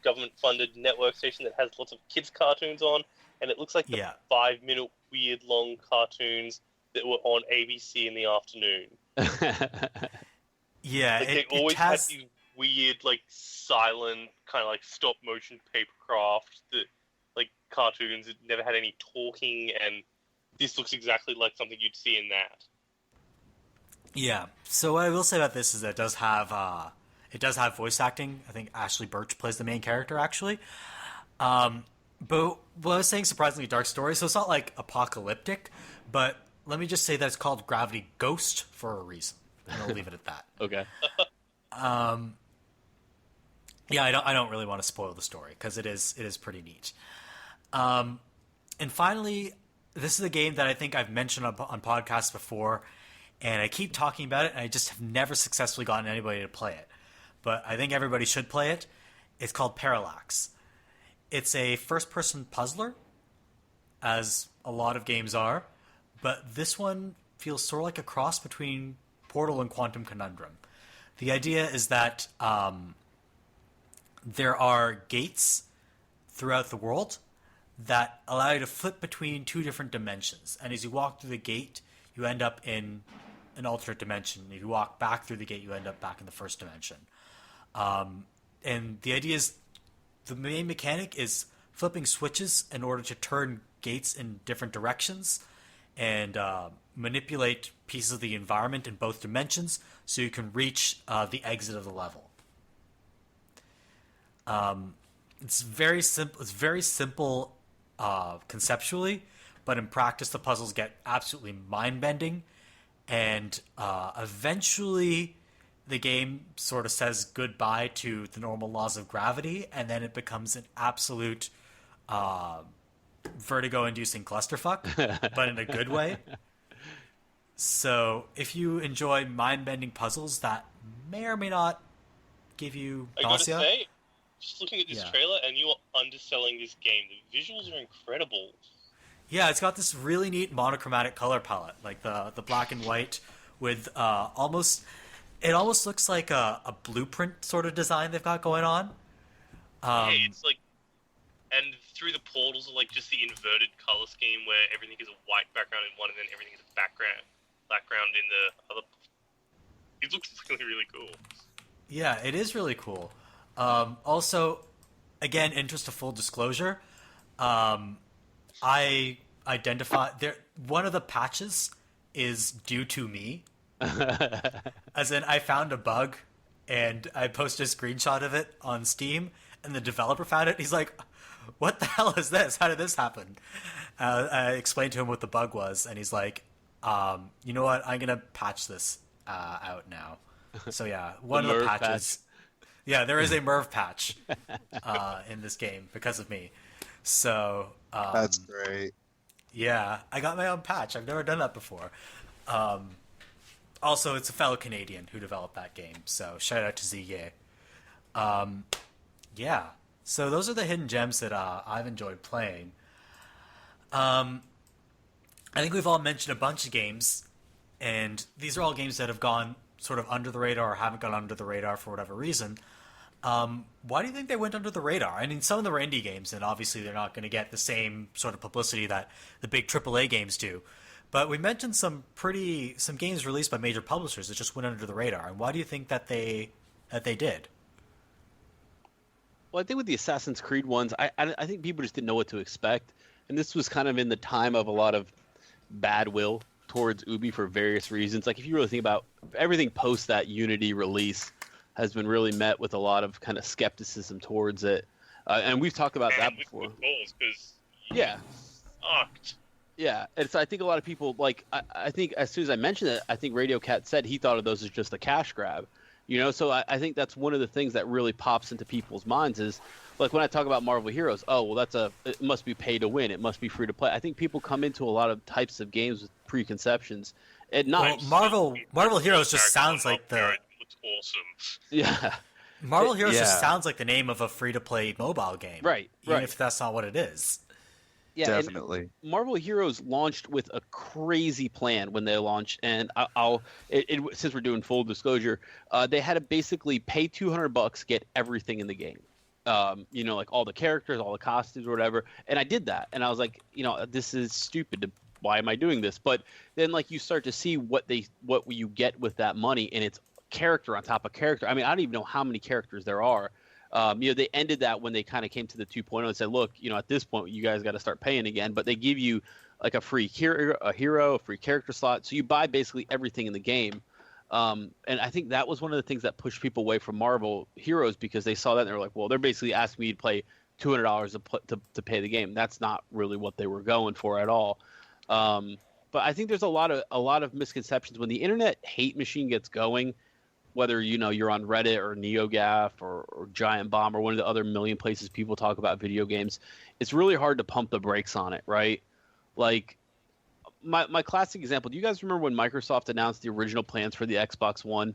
government-funded network station that has lots of kids' cartoons on, and it looks like the Yeah. 5-minute weird-long cartoons that were on ABC in the afternoon. Yeah, Like, they it always has. had these weird, like, silent, kind of like stop-motion papercraft that, like, cartoons that never had any talking, and this looks exactly like something you'd see in that. Yeah. So what I will say about this is that it does have voice acting. I think Ashley Birch plays the main character actually. But what I was saying, surprisingly dark story. So it's not like apocalyptic, but let me just say that it's called Gravity Ghost for a reason, and I'll leave it at that. Okay. Yeah, I don't really want to spoil the story because it is pretty neat. And finally, this is a game that I think I've mentioned on podcasts before, and I keep talking about it, and I just have never successfully gotten anybody to play it. But I think everybody should play it. It's called Parallax. It's a first-person puzzler, as a lot of games are, but this one feels sort of like a cross between Portal and Quantum Conundrum. The idea is that there are gates throughout the world that allow you to flip between two different dimensions. And as you walk through the gate, you end up in an alternate dimension. If you walk back through the gate, you end up back in the first dimension. And the idea is, the main mechanic is flipping switches in order to turn gates in different directions and manipulate pieces of the environment in both dimensions so you can reach the exit of the level. It's very simple. It's very simple conceptually, but in practice, the puzzles get absolutely mind-bending, and eventually, the game sort of says goodbye to the normal laws of gravity, and then it becomes an absolute vertigo-inducing clusterfuck, but in a good way. So, if you enjoy mind-bending puzzles that may or may not give you I gotta nausea, say, just looking at this Yeah. trailer, and you are underselling this game. The visuals are incredible. yeah, it's got this really neat monochromatic color palette, like the black and white with it almost looks like a blueprint sort of design they've got going on. Yeah, it's like, and through the portals are like just the inverted color scheme where everything is a white background in one, and then everything is a background in the other. It looks really, really cool. Yeah, it is really cool. Also, again, interest of full disclosure, I identify one of the patches is due to me. As in, I found a bug, and I posted a screenshot of it on Steam, and the developer found it. He's like, "What the hell is this? How did this happen?" I explained to him what the bug was, and he's like, "You know what? I'm gonna patch this out now." So yeah, one of the Merve patches. Yeah, there is a Merve patch in this game because of me. So That's great. yeah, I got my own patch. I've never done that before. Also, it's a fellow Canadian who developed that game, so shout out to Ziye. Yeah. So those are the hidden gems that I've enjoyed playing. I think we've all mentioned a bunch of games, and these are all games that have gone sort of under the radar or haven't gone under the radar for whatever reason. Why do you think they went under the radar? I mean, some of them are indie games, and obviously they're not going to get the same sort of publicity that the big AAA games do. But we mentioned some games released by major publishers that just went under the radar. And why do you think that they did? Well, I think with the Assassin's Creed ones, I think people just didn't know what to expect, and this was kind of in the time of a lot of bad will towards Ubi for various reasons. Like if you really think about everything post that Unity release has been really met with a lot of kind of skepticism towards it, and we've talked about that before. Yeah. Sucked. Yeah, and so I think a lot of people I think as soon as I mentioned it, I think Radio Cat said he thought of those as just a cash grab. So I think that's one of the things that really pops into people's minds is, like when I talk about Marvel Heroes, oh, well, it must be pay to win. It must be free to play. I think people come into a lot of types of games with preconceptions. And not Marvel Heroes just sounds like the... It looks awesome. Yeah. Marvel Heroes just sounds like the name of a free-to-play mobile game. Right, Even if that's not what it is. Yeah, definitely. Marvel Heroes launched with a crazy plan when they launched, and since we're doing full disclosure, they had to basically pay $200, get everything in the game. Like all the characters, all the costumes, or whatever. And I did that, and I was like, this is stupid. Why am I doing this? But then, you start to see what you get with that money, and it's character on top of character. I mean, I don't even know how many characters there are. They ended that when they kind of came to the 2.0 and said, look, at this point, you guys got to start paying again. But they give you like a free hero, a free character slot. So you buy basically everything in the game. And I think that was one of the things that pushed people away from Marvel Heroes, because they saw that and they were like, well, they're basically asking me to play $200 to pay the game. That's not really what they were going for at all. But I think there's a lot of misconceptions when the internet hate machine gets going. Whether you're on Reddit or NeoGAF or Giant Bomb or one of the other million places people talk about video games, it's really hard to pump the brakes on it, right? Like my classic example. Do you guys remember when Microsoft announced the original plans for the Xbox One?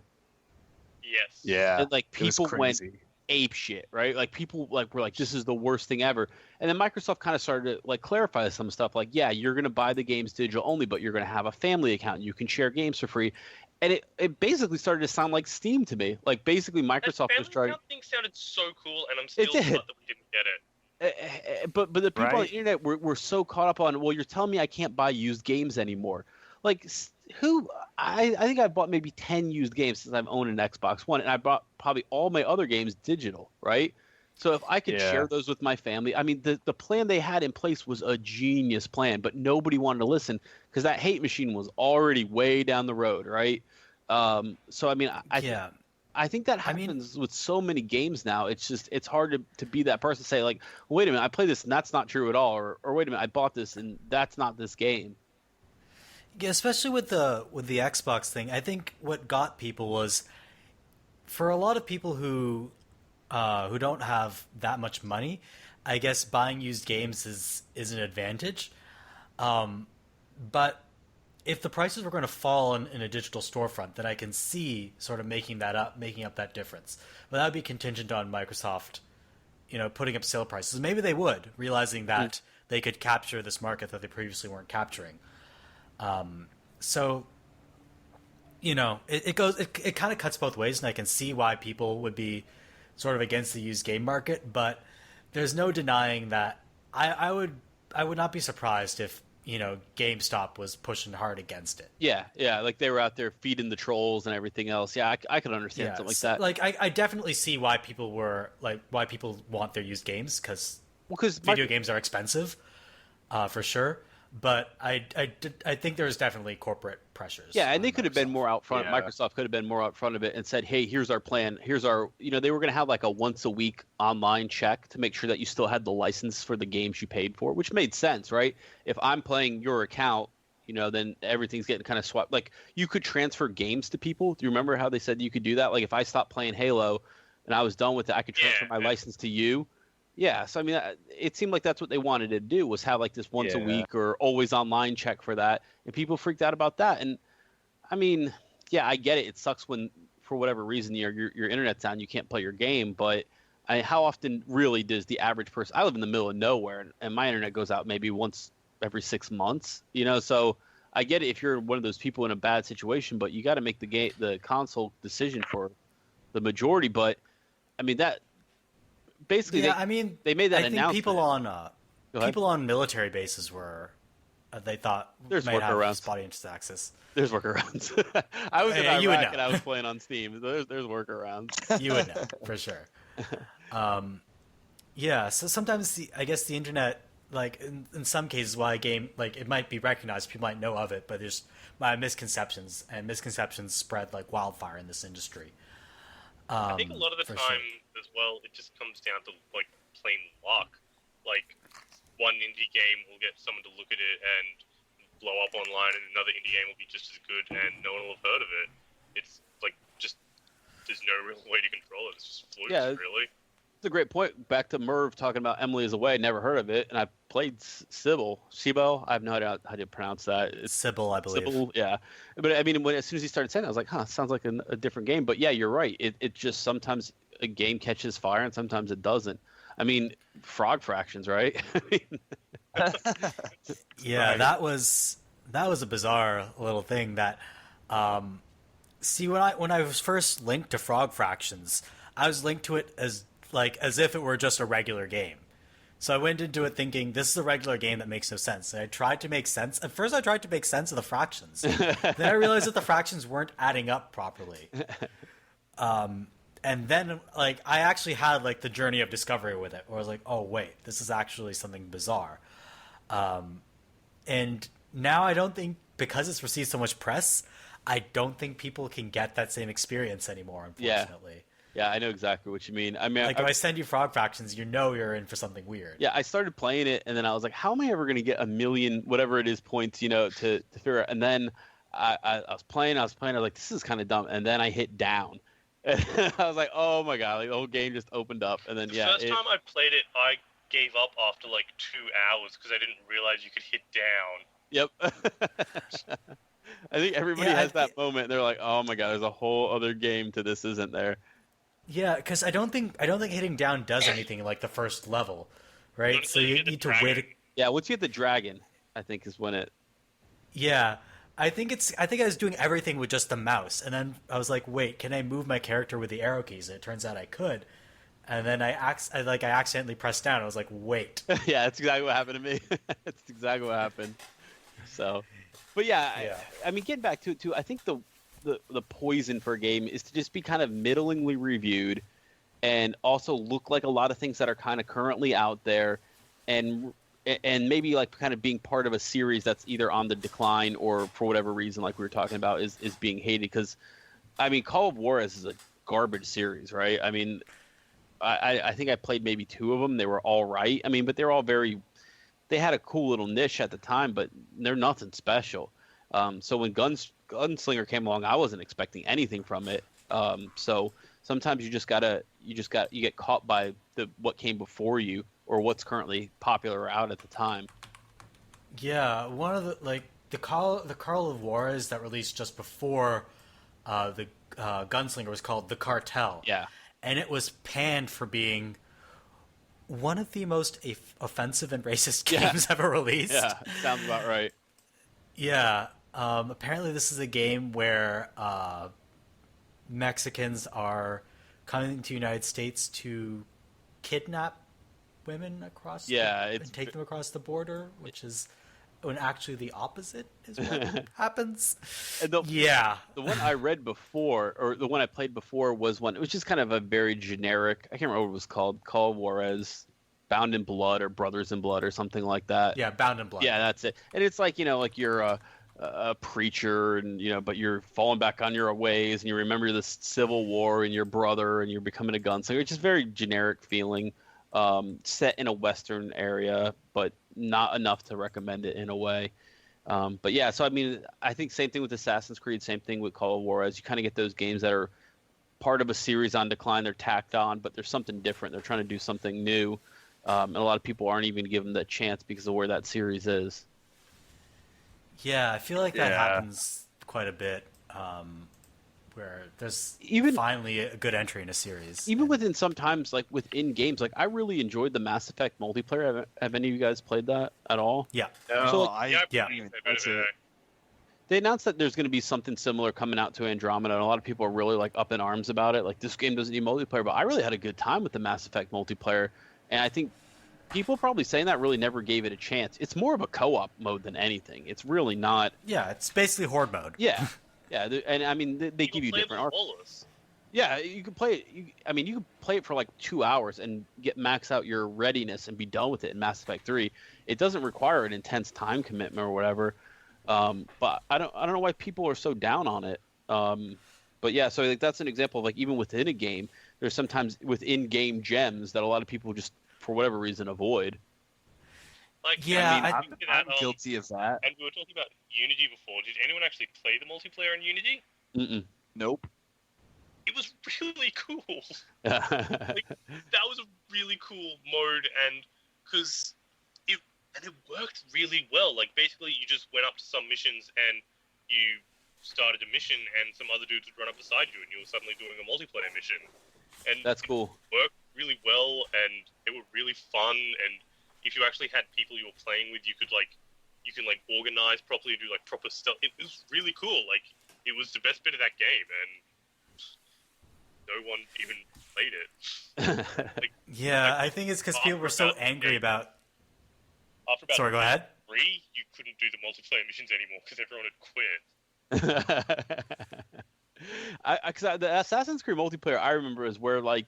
Yes. Yeah. And, people went ape shit, right? Like people were like, this is the worst thing ever. And then Microsoft kind of started to clarify some stuff. Like, yeah, you're going to buy the games digital only, but you're going to have a family account. You can share games for free. And it basically started to sound like Steam to me. Like basically Microsoft was trying. That thing sounded so cool, and I'm still glad that we didn't get it. But the people on the internet were so caught up on, well, you're telling me I can't buy used games anymore. Like I think I've bought maybe 10 used games since I've owned an Xbox One, and I bought probably all my other games digital, right? So if I could share those with my family, I mean, the plan they had in place was a genius plan, but nobody wanted to listen because that hate machine was already way down the road, right? So I mean, I think that happens with so many games now. It's hard to be that person, say like, wait a minute, I played this and that's not true at all, or wait a minute, I bought this and that's not this game. Yeah, especially with the Xbox thing, I think what got people was, for a lot of people who don't have that much money, I guess buying used games is an advantage. But if the prices were going to fall in a digital storefront, then I can see sort of making up that difference. But that would be contingent on Microsoft, putting up sale prices. Maybe they would, realizing that they could capture this market that they previously weren't capturing. It kind of cuts both ways, and I can see why people would be sort of against the used game market, but there's no denying that I would not be surprised if GameStop was pushing hard against it. Yeah, like they were out there feeding the trolls and everything else. Yeah, I could understand something like that. Like I definitely see why people want their used games, because video games are expensive, for sure. But I think there's definitely corporate pressures. Yeah, and they could have been more out front. Yeah. Microsoft could have been more out front of it and said, hey, here's our plan. Here's our, they were going to have like a once a week online check to make sure that you still had the license for the games you paid for, which made sense, right? If I'm playing your account, then everything's getting kind of swapped. Like you could transfer games to people. Do you remember how they said you could do that? Like if I stopped playing Halo and I was done with it, I could transfer my license to you. Yeah, so I mean, it seemed like that's what they wanted to do, was have like this once a week or always online check for that, and people freaked out about that. And I mean, yeah, I get it. It sucks when, for whatever reason, your internet's down, you can't play your game. But how often really does the average person? I live in the middle of nowhere, and my internet goes out maybe once every 6 months. So I get it if you're one of those people in a bad situation, but you got to make the console decision for the majority. But I mean that basically, they made that I think announcement. people on military bases were they thought There's might have workarounds. spotty internet access. There's workarounds. I was in Yeah, you would Iraq know. and I was playing on Steam. There's workarounds. You would know for sure. Yeah, so sometimes I guess the internet, like in some cases, while a game like it might be recognized, people might know of it, but there's misconceptions, and misconceptions spread like wildfire in this industry. I think a lot of the for time sure. as well, it just comes down to like plain luck. Like one indie game will get someone to look at it and blow up online, and another indie game will be just as good, and no one will have heard of it. It's like just there's no real way to control it. It's just flukes, really. It's a great point. Back to Merve talking about Emily is Away. Never heard of it, and I played Sybil. I have no idea how to pronounce that. It's Sybil, I believe. Sybil, yeah. But I mean, as soon as he started saying that, I was like, huh, sounds like a different game. But yeah, you're right. It just sometimes a game catches fire and sometimes it doesn't. I mean, Frog Fractions, right? Yeah, Right. that was a bizarre little thing that see when I was first linked to Frog Fractions, I was linked to it as if it were just a regular game. So I went into it thinking this is a regular game that makes no sense. And I tried to make sense. At first I tried to make sense of the fractions. Then I realized that the fractions weren't adding up properly. And then I actually had the journey of discovery with it, where I was like, oh wait, this is actually something bizarre. And now I don't think, because it's received so much press, I don't think people can get that same experience anymore, unfortunately. Yeah, I know exactly what you mean. I mean, if I send you Frog Fractions, you're in for something weird. Yeah, I started playing it, and then I was like, how am I ever going to get 1,000,000, whatever it is, points, to figure out? And then I was playing, I was like, this is kind of dumb. And then I hit down. And I was like, oh my God, the whole game just opened up. And then, The first time I played it, I gave up after 2 hours because I didn't realize you could hit down. Yep. I think everybody has that moment. They're like, oh my God, there's a whole other game to this, isn't there? Yeah, because I don't think hitting down does anything in the first level, right? So you need to wait. Yeah, once you hit the dragon, I think is when it. Yeah, I think I was doing everything with just the mouse, and then I was like, wait, can I move my character with the arrow keys? And it turns out I could, and then I accidentally pressed down. I was like, wait. Yeah, that's exactly what happened to me. That's exactly what happened. So, but yeah. I mean, getting back to it too, I think the poison for a game is to just be kind of middlingly reviewed and also look like a lot of things that are kind of currently out there and maybe kind of being part of a series that's either on the decline or for whatever reason, like we were talking about, is being hated. Because I mean, Call of Juarez is a garbage series, right? I mean, I think I played maybe 2 of them. They were all right. I mean, but they're all they had a cool little niche at the time, but they're nothing special. So when Gunslinger came along, I wasn't expecting anything from it. So sometimes you get caught by what came before you or what's currently popular out at the time. Yeah, one of the Call of Juarez that released just before the Gunslinger was called The Cartel. Yeah, and it was panned for being one of the most offensive and racist games ever released. Yeah, sounds about right. Yeah. Apparently this is a game where Mexicans are coming to the United States to kidnap women across and take them across the border, which is when actually the opposite is what happens. And the one I read before, or the one I played before, was one. It was just kind of a very generic. I can't remember what it was called. Call of Juarez, Bound in Blood, or Brothers in Blood, or something like that. Yeah, Bound in Blood. Yeah, that's it. And it's like you're a preacher, and but you're falling back on your ways, and you remember the Civil War and your brother, and you're becoming a gunslinger. It's just very generic feeling, set in a Western area, but not enough to recommend it in a way. But yeah, so I mean, I think same thing with Assassin's Creed, same thing with Call of Juarez. You kind of get those games that are part of a series on decline. They're tacked on, but there's something different. They're trying to do something new, and a lot of people aren't even giving that chance because of where that series is. Yeah, I feel like that happens quite a bit, where there's Even- finally a good entry in a series. Even within sometimes like within games, like I really enjoyed the Mass Effect multiplayer. Have any of you guys played that at all? Yeah. No, So, like, I Yeah, Yeah. didn't even a bit touch of it. They announced that there's going to be something similar coming out to Andromeda, and a lot of people are really like up in arms about it. Like this game doesn't need multiplayer, but I really had a good time with the Mass Effect multiplayer, and I think people probably saying that really never gave it a chance. It's more of a co-op mode than anything. It's really not. Yeah, it's basically horde mode. Yeah, yeah, and I mean they give you play different with art. Wallace. Yeah, you can play it. You can play it for like 2 hours and get max out your readiness and be done with it in Mass Effect 3. It doesn't require an intense time commitment or whatever. But I don't know why people are so down on it. But yeah, so like that's an example of like even within a game, there's sometimes within game gems that a lot of people just for whatever reason avoid. Like, Yeah, I mean, I- think of that, I'm guilty of that. And we were talking about Unity before. Did anyone actually play the multiplayer in Unity? Mm-mm. Nope. It was really cool. Yeah. That was a really cool mode, and because it worked really well. Like basically, you just went up to some missions and you started a mission, and some other dudes would run up beside you, and you were suddenly doing a multiplayer mission. And That's cool. It worked really well, and they were really fun. And if you actually had people you were playing with, you can organize properly, do like proper stuff. It was really cool. Like it was the best bit of that game, and no one even played it. Yeah, I think it's because people were so angry about. After about Sorry, go ahead. 3, you couldn't do the multiplayer missions anymore because everyone had quit. Because the Assassin's Creed multiplayer I remember is where like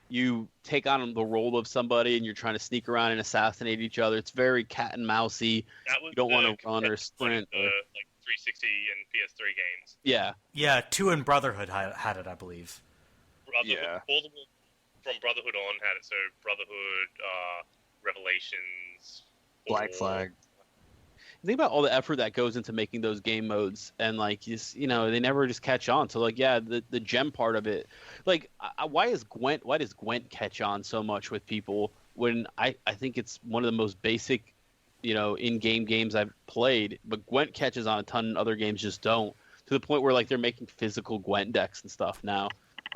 you take on the role of somebody and you're trying to sneak around and assassinate each other. It's very cat and mousey. That was You don't the want to run or sprint. the like 360 and PS3 games. Yeah, Yeah, 2 and Brotherhood had it, I believe. Brotherhood, Yeah. all the from Brotherhood on had it. So Brotherhood, Revelations, Black 4. Flag. think about all the effort that goes into making those game modes, and like they never just catch on. So like the gem part of it, like why does Gwent catch on so much with people when I think it's one of the most basic in-game games I've played, but Gwent catches on a ton and other games just don't, to the point where like they're making physical Gwent decks and stuff now.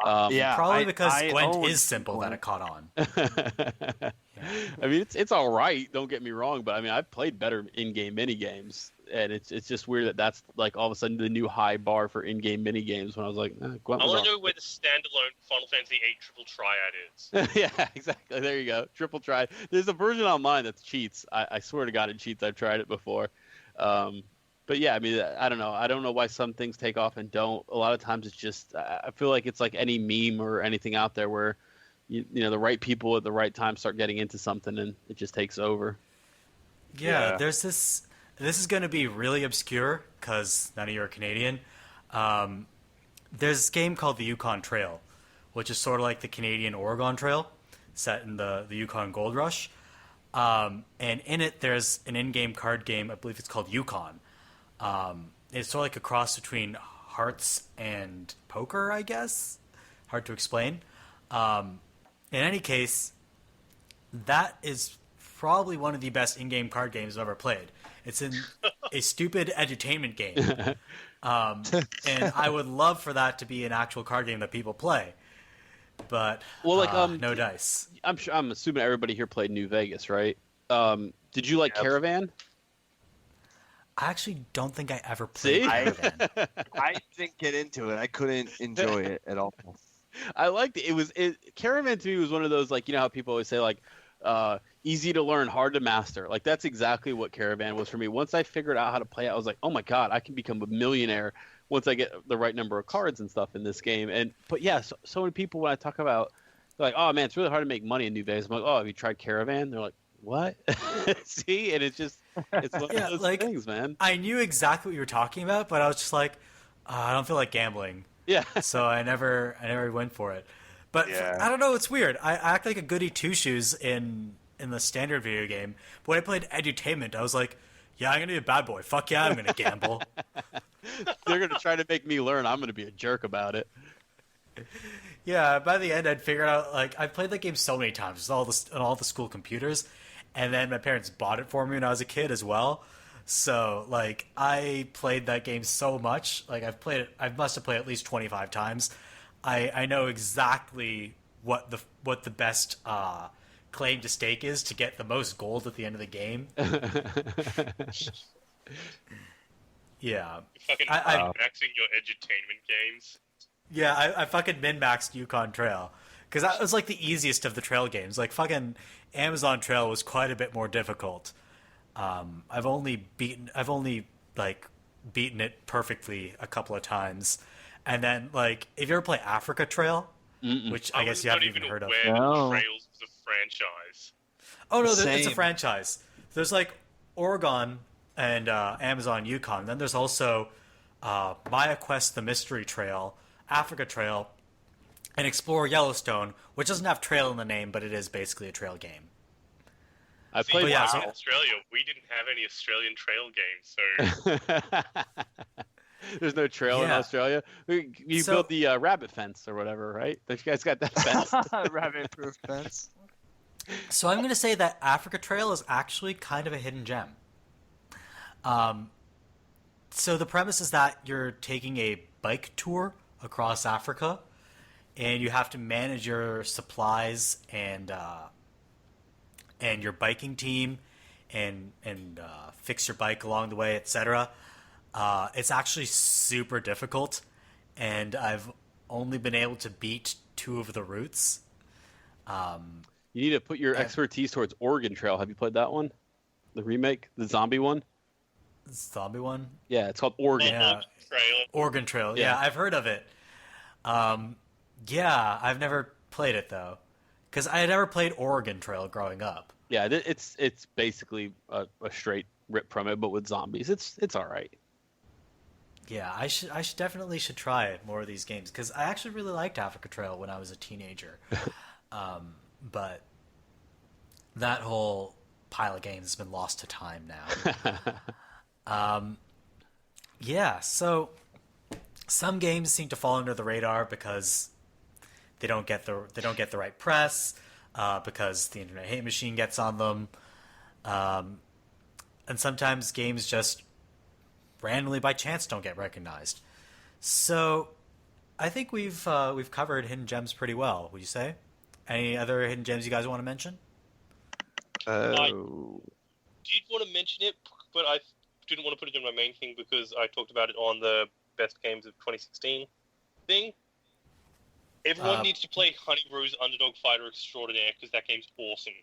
Yeah, Probably because I Gwent own is simple that Gwent. it caught on. I mean, it's all right. Don't get me wrong, but I mean, I've played better in-game mini games, and it's just weird that that's like all of a sudden the new high bar for in-game mini games. When I was like, Gwent I was want to all know where the standalone Final Fantasy VIII triple triad is. yeah, exactly. There you go. Triple try. There's a version online that's cheats. I swear to God, it cheats. I've tried it before. But yeah, I mean, I don't know. I don't know why some things take off and don't. A lot of times it's just, I feel like it's like any meme or anything out there where, the right people at the right time start getting into something and it just takes over. Yeah, there's this. This is going to be really obscure because none of you are Canadian. There's this game called the Yukon Trail, which is sort of like the Canadian Oregon Trail, set in the Yukon Gold Rush. And in it, there's an in-game card game. I believe it's called Yukon. It's sort of like a cross between hearts and poker, I guess. Hard to explain. In any case, that is probably one of the best in-game card games I've ever played. It's in a stupid edutainment game. And I would love for that to be an actual card game that people play. But no dice. I'm assuming everybody here played New Vegas, right? Did you like Caravan? I actually don't think I ever played See? Caravan. I didn't get into it. I couldn't enjoy it at all. I liked it. Caravan to me was one of those, like, how people always say, like, easy to learn, hard to master. Like, that's exactly what Caravan was for me. Once I figured out how to play it, I was like, oh my God, I can become a millionaire once I get the right number of cards and stuff in this game. But yeah, so many people, when I talk about, they're like, oh man, it's really hard to make money in New Vegas. I'm like, oh, have you tried Caravan? They're like, what? See? And it's one of those things, man. I knew exactly what you were talking about, but I was just like, I don't feel like gambling. Yeah. So I never went for it. But I don't know, it's weird. I act like a goody two-shoes in the standard video game. But when I played Edutainment, I was like, yeah, I'm going to be a bad boy. Fuck yeah, I'm going to gamble. They're going to try to make me learn. I'm going to be a jerk about it. Yeah, by the end, I'd figured out, like, I played that game so many times on all the school computers. And then my parents bought it for me when I was a kid as well. So, like, I played that game so much. Like, I must have played it at least 25 times. I know exactly what the best claim to stake is to get the most gold at the end of the game. Yeah. Fucking I maxing your edutainment games. Yeah, I fucking min-maxed Yukon Trail. Because that was, like, the easiest of the trail games. Like, fucking Amazon Trail was quite a bit more difficult. I've only, like, beaten it perfectly a couple of times. And then, like, if you ever play Africa Trail, which I guess you haven't even heard of. No. Trails was a franchise. Oh, no, it's a Same. franchise. There's, like, Oregon and Amazon Yukon. Then there's also Maya Quest, the Mystery Trail, Africa Trail, and Explore Yellowstone, which doesn't have trail in the name, but it is basically a trail game. I See, played. yeah, in so- Australia, we didn't have any Australian trail games, so There's no trail in Yeah. Australia. You So- built the rabbit fence or whatever, right? Don't you guys got that fence? Rabbit-proof fence. So I'm going to say that Africa Trail is actually kind of a hidden gem. So the premise is that you're taking a bike tour across Africa, and you have to manage your supplies and your biking team, and fix your bike along the way, etc. It's actually super difficult, and I've only been able to beat 2 of the routes. You need to put your expertise towards Oregon Trail. Have you played that one? The remake, the zombie one. Zombie one? Yeah, it's called Oregon. Yeah. trail. Oregon Trail. Yeah, Yeah. I've heard of it. Yeah, I've never played it though, because I had never played Oregon Trail growing up. Yeah, it's basically a straight rip from it, but with zombies. It's all right. Yeah, I should definitely try more of these games because I actually really liked Africa Trail when I was a teenager, but that whole pile of games has been lost to time now. Yeah, so some games seem to fall under the radar because they don't get the right press, because the Internet Hate Machine gets on them, and sometimes games just randomly by chance don't get recognized. So I think we've covered hidden gems pretty well. Would you say? Any other hidden gems you guys want to mention? Oh. Did want to mention it, but I didn't want to put it in my main thing because I talked about it on the best games of 2016 thing. Everyone needs to play Honey Rose Underdog Fighter Extraordinaire because that game's awesome.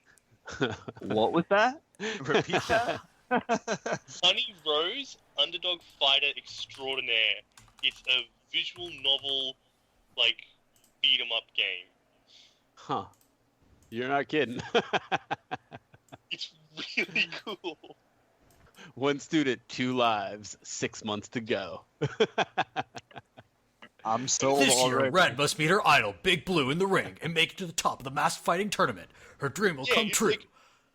What was that? Repeat that. Honey Rose Underdog Fighter Extraordinaire. It's a visual novel, like, beat 'em up game. Huh? You're not kidding. It's really cool. 1 student, 2 lives, 6 months to go. I'm sold This year, already. Red must meet her idol, Big Blue, in the ring and make it to the top of the masked fighting tournament. Her dream will come it's true, like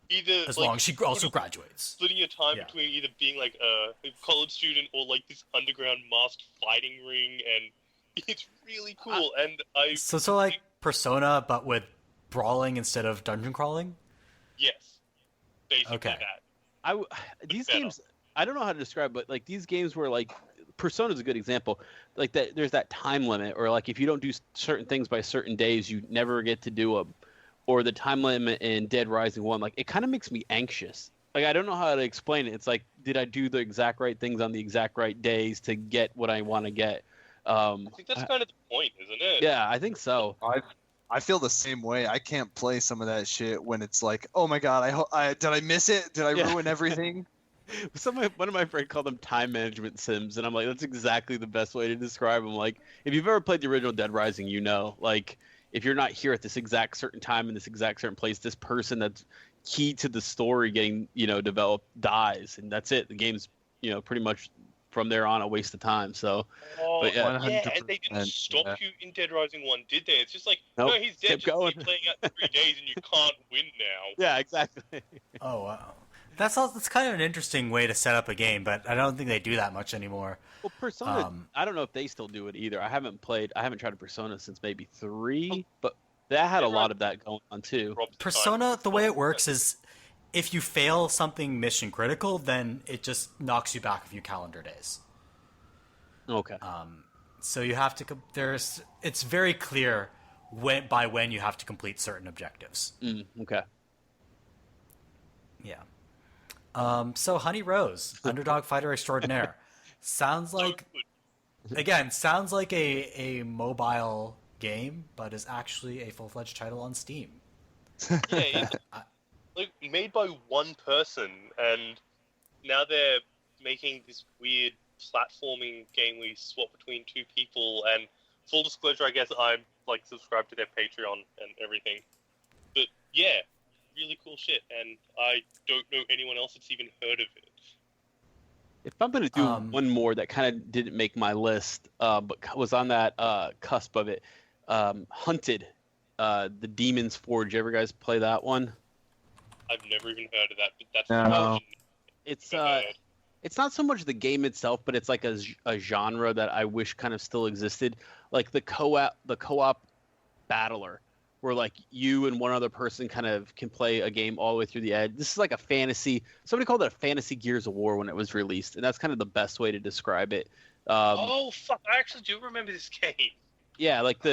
either as like, long as she also graduates. splitting your time Yeah. between either being like a college student or like this underground masked fighting ring, and it's really cool. And I So like Persona, but with brawling instead of dungeon crawling? yes, basically Okay. that. These better. games, I don't know how to describe, but like these games where like Persona's a good example. Like that, there's that time limit, or like if you don't do certain things by certain days, you never get to do them. Or the time limit in Dead Rising 1, like it kind of makes me anxious. Like I don't know how to explain it. It's like, did I do the exact right things on the exact right days to get what I want to get? I think that's kind of the point, isn't it? Yeah, I think so. I feel the same way. I can't play some of that shit when it's like, oh my god, did I miss it? Did I Yeah. ruin everything? One of my friends called them time management sims, and I'm like, that's exactly the best way to describe them. Like, if you've ever played the original Dead Rising, you know, like, if you're not here at this exact certain time in this exact certain place, this person that's key to the story getting, developed dies, and that's it. The game's, pretty much from there on a waste of time. So, Oh, But yeah. yeah, and they didn't 100%, stop yeah. you in Dead Rising 1, did they? It's just like, Nope, no, he's dead, kept just going. keep playing out 3 days and you can't win now. yeah, exactly. Oh, wow. That's kind of an interesting way to set up a game, but I don't think they do that much anymore. Well, Persona, Um, I don't know if they still do it either. I haven't tried a Persona since maybe 3, but that had a lot of that going on too. Rob's Persona, time. the way it works is if you fail something mission critical, then it just knocks you back a few calendar days. Okay. So you have to. It's very clear when you have to complete certain objectives. Okay. Yeah. So Honey Rose, Underdog Fighter Extraordinaire, sounds like a mobile game, but is actually a full-fledged title on Steam. Yeah, it's like made by one person, and now they're making this weird platforming game where you swap between two people. And full disclosure, I guess I'm like subscribed to their Patreon and everything. But yeah, really cool shit, and I don't know anyone else that's even heard of it. If I'm going to do one more that kind of didn't make my list, but was on that cusp of it, Hunted, the Demon's Forge. You ever guys play that one? I've never even heard of that, but that's No. It's not so much the game itself, but it's like a genre that I wish kind of still existed, like the co-op battler, where like you and one other person kind of can play a game all the way through the end. This is like a fantasy. Somebody called it a fantasy Gears of War when it was released, and that's kind of the best way to describe it. Oh fuck! I actually do remember this game. Yeah, like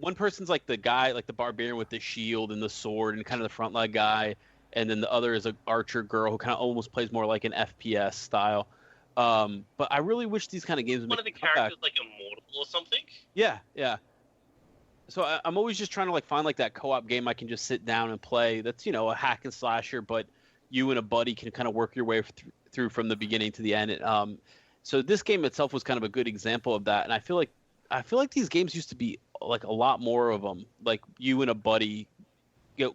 one person's like the guy, like the barbarian with the shield and the sword, and kind of the front line guy, and then the other is an archer girl who kind of almost plays more like an FPS style. But I really wish these kind of games would One make of the a comeback. characters like immortal or something. Yeah. So I'm always just trying to like find like that co-op game I can just sit down and play. That's a hack and slasher, but you and a buddy can kind of work your way through from the beginning to the end. So this game itself was kind of a good example of that, and I feel like these games used to be like a lot more of them, like you and a buddy.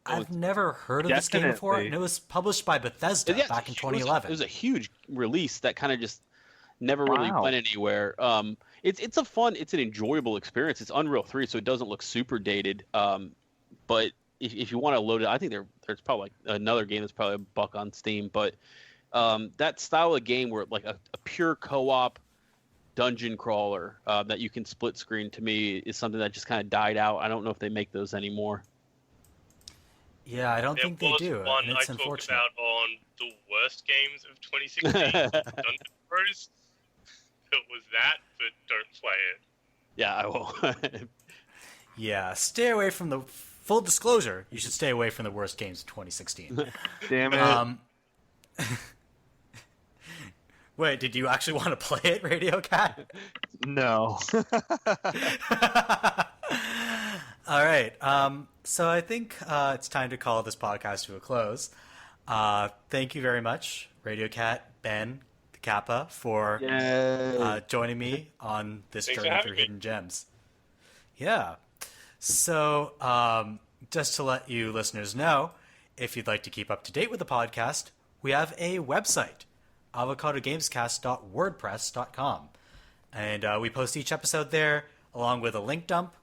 I've never heard of this game before, and it was published by Bethesda back in 2011. It was a huge release that kind of just never really went anywhere. It's an enjoyable experience. It's Unreal 3, so it doesn't look super dated. But if you want to load it, I think there's probably another game that's probably $1 on Steam. But that style of game where like a pure co-op dungeon crawler that you can split screen, to me is something that just kind of died out. I don't know if they make those anymore. Yeah, I don't think they do. There was one and it's I talked unfortunate. about on the worst games of 2016, Dungeon Bros. It was that, but don't play it. Yeah, I will. Yeah, stay away from the full disclosure. You should stay away from the worst games of 2016. Damn it. Wait, did you actually want to play it, Radio Cat? No. All right. So I think it's time to call this podcast to a close. Thank you very much, Radio Cat, Ben, the Kappa, for joining me on this Thanks journey for through having me. hidden gems. Yeah. So just to let you listeners know, if you'd like to keep up to date with the podcast, we have a website, avocadogamescast.wordpress.com. And we post each episode there, along with a link dump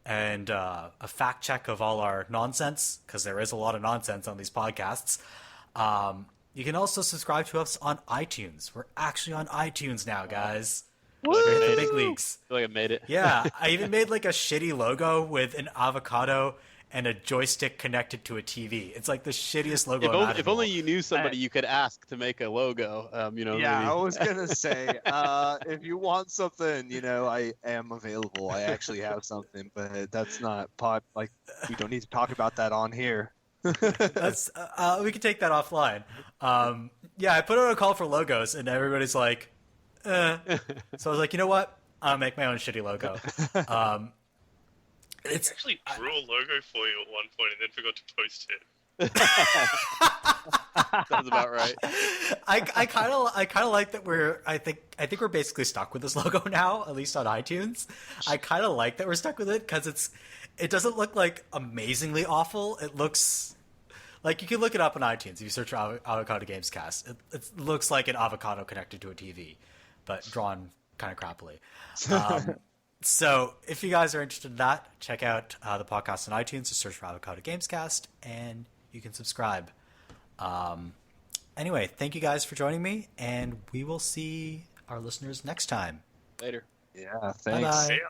and a fact check of all our nonsense, because there is a lot of nonsense on these podcasts. You can also subscribe to us on iTunes. We're actually on iTunes now, guys. We're in the big leagues. I feel like I made it. Yeah, I even made like a shitty logo with an avocado and a joystick connected to a TV. It's like the shittiest logo If imaginable. only you knew somebody you could ask to make a logo. Yeah, maybe. I was gonna say, if you want something, I am available. I actually have something, but that's not like we don't need to talk about that on here. That's we can take that offline. Yeah, I put out a call for logos, and everybody's like, So I was like, you know what? I'll make my own shitty logo. I actually drew a logo for you at one point and then forgot to post it. Sounds about right. I kind of like that I think we're basically stuck with this logo now, at least on iTunes. I kind of like that we're stuck with it because it doesn't look like amazingly awful. It looks like you can look it up on iTunes if you search for Avocado Gamescast. It looks like an avocado connected to a TV, but drawn kind of crappily. So if you guys are interested in that, check out the podcast on iTunes. Just search for Avocado Gamescast, and you can subscribe. Anyway, thank you guys for joining me, and we will see our listeners next time. Later. Yeah, thanks. Bye-bye. See ya.